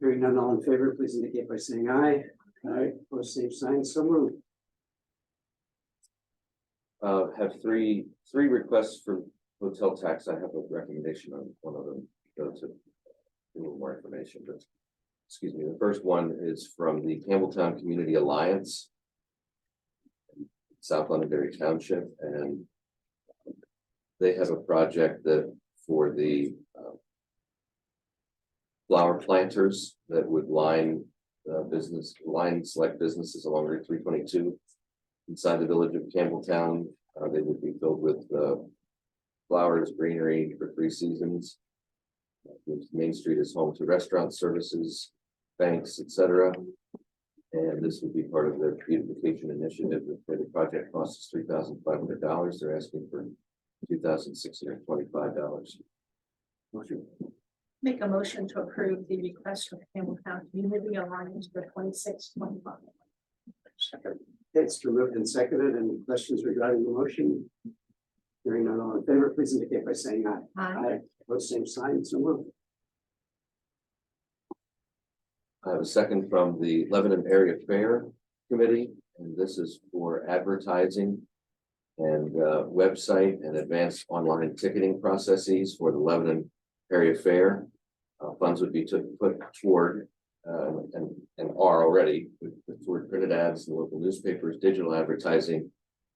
E: Hearing none, all in favor, please indicate by saying aye. Aye. Opposed, same sign. So moved.
J: Have three requests for hotel tax. I have a recommendation on one of them. Go to a little more information, but excuse me. The first one is from the Campbelltown Community Alliance, South Londonderry Township, and they have a project that for the flower planters that would line select businesses along Route 322 inside the village of Campbelltown. They would be filled with flowers, greenery for 3 seasons. Main Street is home to restaurant services, banks, etc. And this would be part of their beautification initiative. The project cost is $3,500. They're asking for $2,625. Motion.
D: Make a motion to approve the request from Campbelltown Community Alliance for 2625.
E: Second. It's been moved and seconded. Any questions regarding the motion? Hearing none, all in favor, please indicate by saying aye.
D: Aye.
E: Opposed, same sign. So moved.
J: I have a second from the Lebanon Area Fair Committee, and this is for advertising and website and advanced online ticketing processes for the Lebanon Area Fair. Funds would be put toward, and are already put toward printed ads in local newspapers, digital advertising,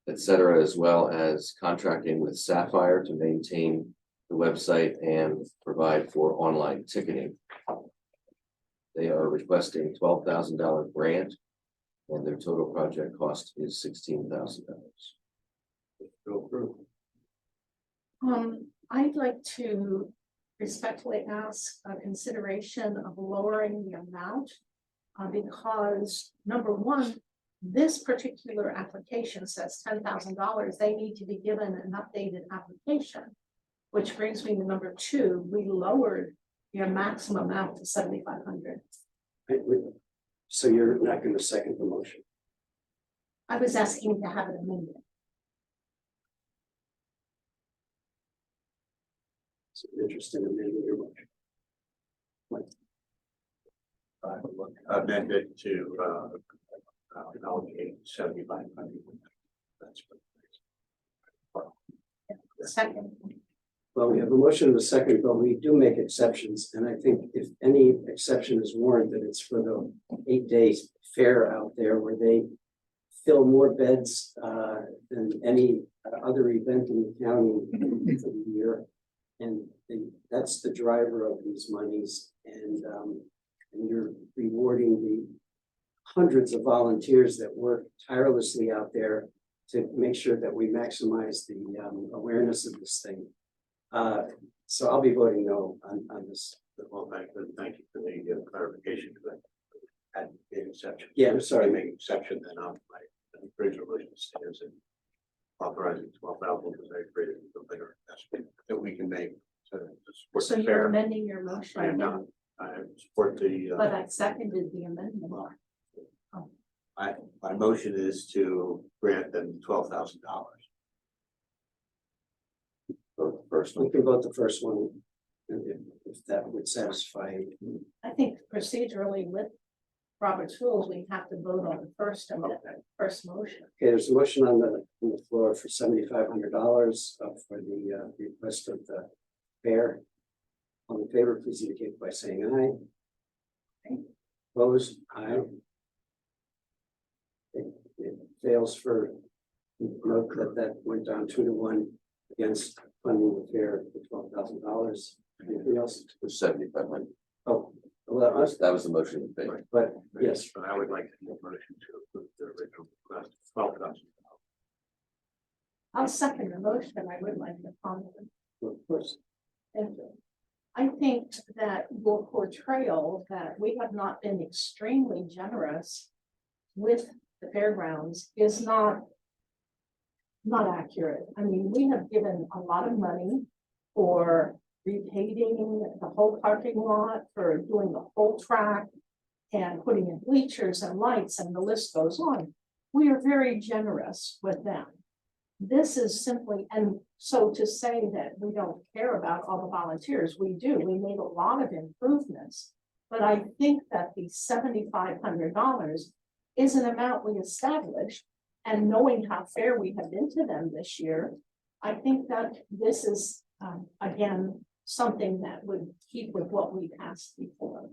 J: et cetera, as well as contracting with Sapphire to maintain the website and provide for online ticketing. They are requesting $12,000 grant, and their total project cost is $16,000.
D: I'd like to respectfully ask a consideration of lowering the amount. Because number one, this particular application says $10,000, they need to be given an updated application. Which brings me to number two, we lowered your maximum amount to $7,500.
E: So you're not going to second the motion?
D: I was asking to have it amended.
E: So interested in amending your motion.
P: Amended to, allocate 7,500. That's what.
D: Second.
E: Well, we have a motion and a second, but we do make exceptions, and I think if any exception is warranted, it's for the 8 days fair out there where they fill more beds than any other event in the county for the year. And that's the driver of these monies, and you're rewarding the hundreds of volunteers that work tirelessly out there to make sure that we maximize the awareness of this thing. So I'll be voting no on this.
P: Well, thank you for the clarification, because I had an exception.
E: Yeah, I'm sorry.
P: Make exception, then my original motion stands and authorizing 12,000 because I created a bigger investment that we can make to support
D: So
P: the
D: you're
P: fair.
D: amending your motion.
P: I am not. I support the.
D: But I seconded the amendment.
P: My motion is to grant them $12,000.
J: Vote the first
E: We
J: one.
E: can vote the first one if that would satisfy.
D: I think procedurally with Robert's rules, we have to vote on the first amendment, first motion.
E: Okay, there's a motion on the floor for $7,500 for the request of the fair. All in favor, please indicate by saying aye. Opposed, aye. It fails for, note that went down 2-1 against funding the fair for $12,000. Anything else?
J: For 7,500.
E: Oh, well,
J: That was the motion in favor.
E: but yes,
P: But I would like to make a motion to approve the original request of $12,000.
D: I'll second the motion. I would like to comment.
E: of course.
D: Thank you. I think that your portrayal that we have not been extremely generous with the fairgrounds is not accurate. I mean, we have given a lot of money for repaving the whole parking lot, for doing the whole track and putting in bleachers and lights, and the list goes on. We are very generous with them. This is simply, and so to say that we don't care about all the volunteers, we do. We made a lot of improvements. But I think that the $7,500 is an amount we established, and knowing how fair we have been to them this year, I think that this is, again, something that would keep with what we've asked before.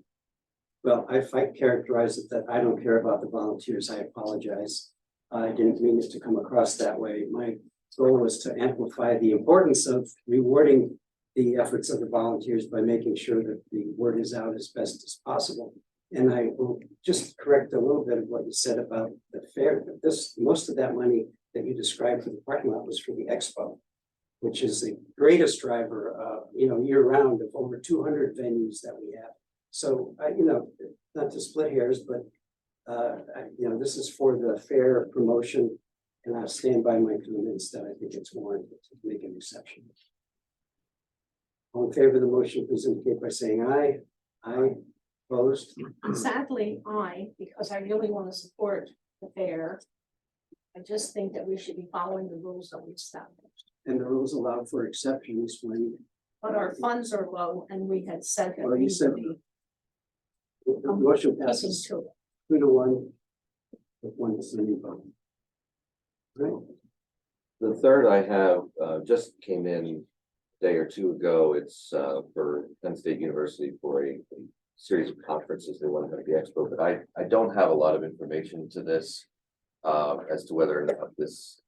E: Well, if I characterize it that I don't care about the volunteers, I apologize. I didn't mean it to come across that way. My goal was to amplify the importance of rewarding the efforts of the volunteers by making sure that the word is out as best as possible. And I will just correct a little bit of what you said about the fair. Most of that money that you described for the parking lot was for the expo, which is the greatest driver, year round of over 200 venues that we have. So, not to split hairs, but this is for the fair promotion, and I'll stand by my comments that I think it's warranted to make an exception. All in favor of the motion, please indicate by saying aye. Aye. Opposed?
D: Sadly, because I really want to support the fair, I just think that we should be following the rules that we've established.
E: And the rules allow for exceptions when.
D: But our funds are low, and we had said that
E: Well,
D: we
E: you said
D: would be
E: the motion
D: keeping
E: passes
D: to it.
E: 2-1 with one dissenting vote. Right.
J: The third I have just came in day or two ago. It's for Penn State University for a series of conferences. They want to have the expo, but I don't have a lot of information to this as to whether or not this,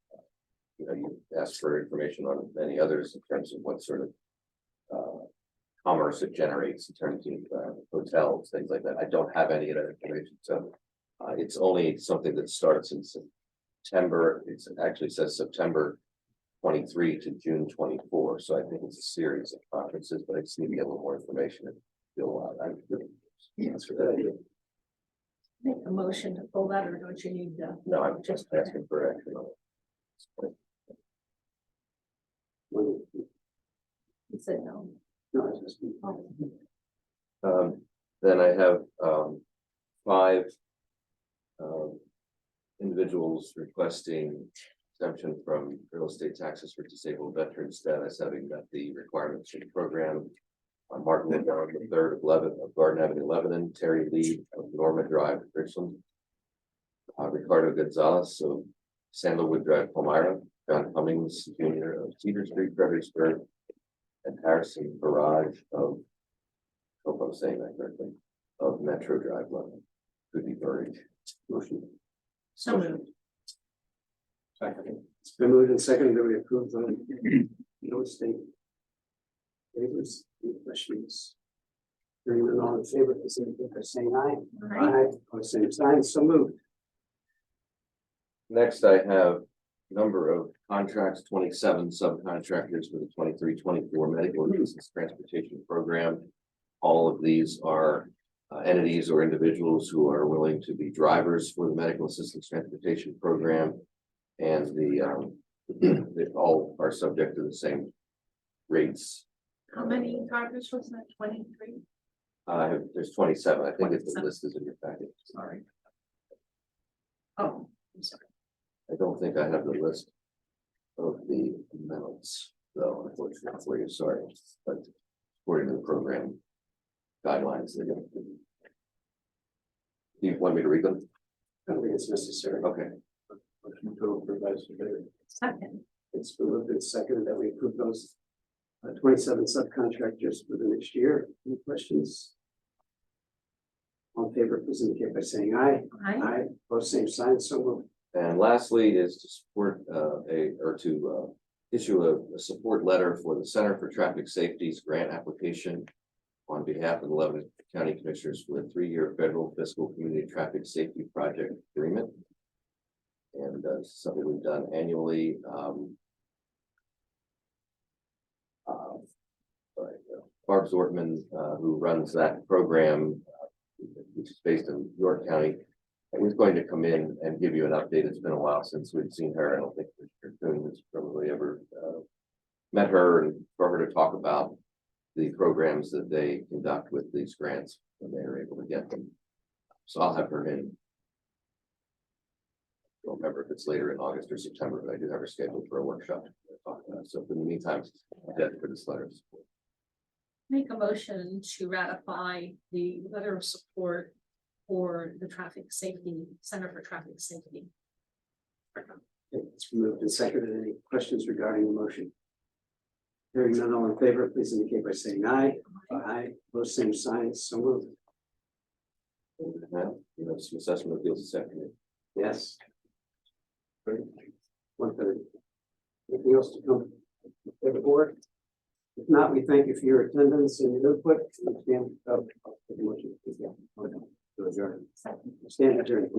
J: you asked for information on many others in terms of what sort of commerce it generates in terms of hotels, things like that. I don't have any of that information, so it's only something that starts in September. It actually says September 23 to June 24. So I think it's a series of conferences, but I just need to get a little more information. I'm answer that.
D: Make a motion to pull that, or don't you need
J: No, I'm just asking for action on it.
D: You said no.
E: No, it's just.
J: Then I have 5 individuals requesting exemption from real estate taxes for disabled veteran status, having met the requirements for the program. Martin Lindau, the 3rd of Garden Avenue, Lebanon, Terry Lee of Norma Drive, Richland, Ricardo Gonzalez of Sandalwood Drive, Palmyra, John Cummings Jr. of Cedar Street, Fredericksburg, and Harrison Barrage of, hope I'm saying that correctly, of Metro Drive, Lebanon. Could be Burridge. Motion.
D: So moved.
E: It's been moved and seconded that we approve the real estate waivers. Any questions? Hearing none, all in favor, please indicate by saying aye. Aye. Opposed, same sign, so moved.
J: Next, I have a number of contracts, 27 subcontractors for the 23-24 medical assistance transportation program. All of these are entities or individuals who are willing to be drivers for the medical assistance transportation program. And they all are subject to the same rates.
D: How many drivers was that? 23?
J: There's 27. I think it's the list is in your package.
D: Sorry. Oh, I'm sorry.
J: I don't think I have the list of the amounts, though, unfortunately for you, sorry, but according to the program guidelines, they're going to. You want me to read them?
E: I don't think it's necessary.
J: Okay.
E: Motion to approve as submitted.
D: Second.
E: It's been moved and seconded that we approve those 27 subcontractors for the next year. Any questions? All in favor, please indicate by saying aye.
D: Aye.
E: Aye. Both same sign, so moved.
J: And lastly is to support issue a support letter for the Center for Traffic Safety's grant application on behalf of the Lebanon County Commissioners for a 3-year federal fiscal community traffic safety project agreement. And something we've done annually. Barb Zortman, who runs that program, which is based in York County, is going to come in and give you an update. It's been a while since we've seen her. I don't think Mr. Coon has probably ever met her, and for her to talk about the programs that they conduct with these grants when they are able to get them. So I'll have her in. I don't remember if it's later in August or September, but I do have her scheduled for a workshop to talk about. So in the meantime, I'll for this letter of support.
D: Make a motion to ratify the letter of support for the traffic safety, Center for Traffic Safety.
E: It's moved and seconded. Any questions regarding the motion? Hearing none, all in favor, please indicate by saying aye. Aye. Both same signs, so moved.
J: You know, some assessment appeals this afternoon.
E: Yes. 1:30. Anything else to come to the board? If not, we thank you for your attendance and your input. Stand up. Stand adjourned.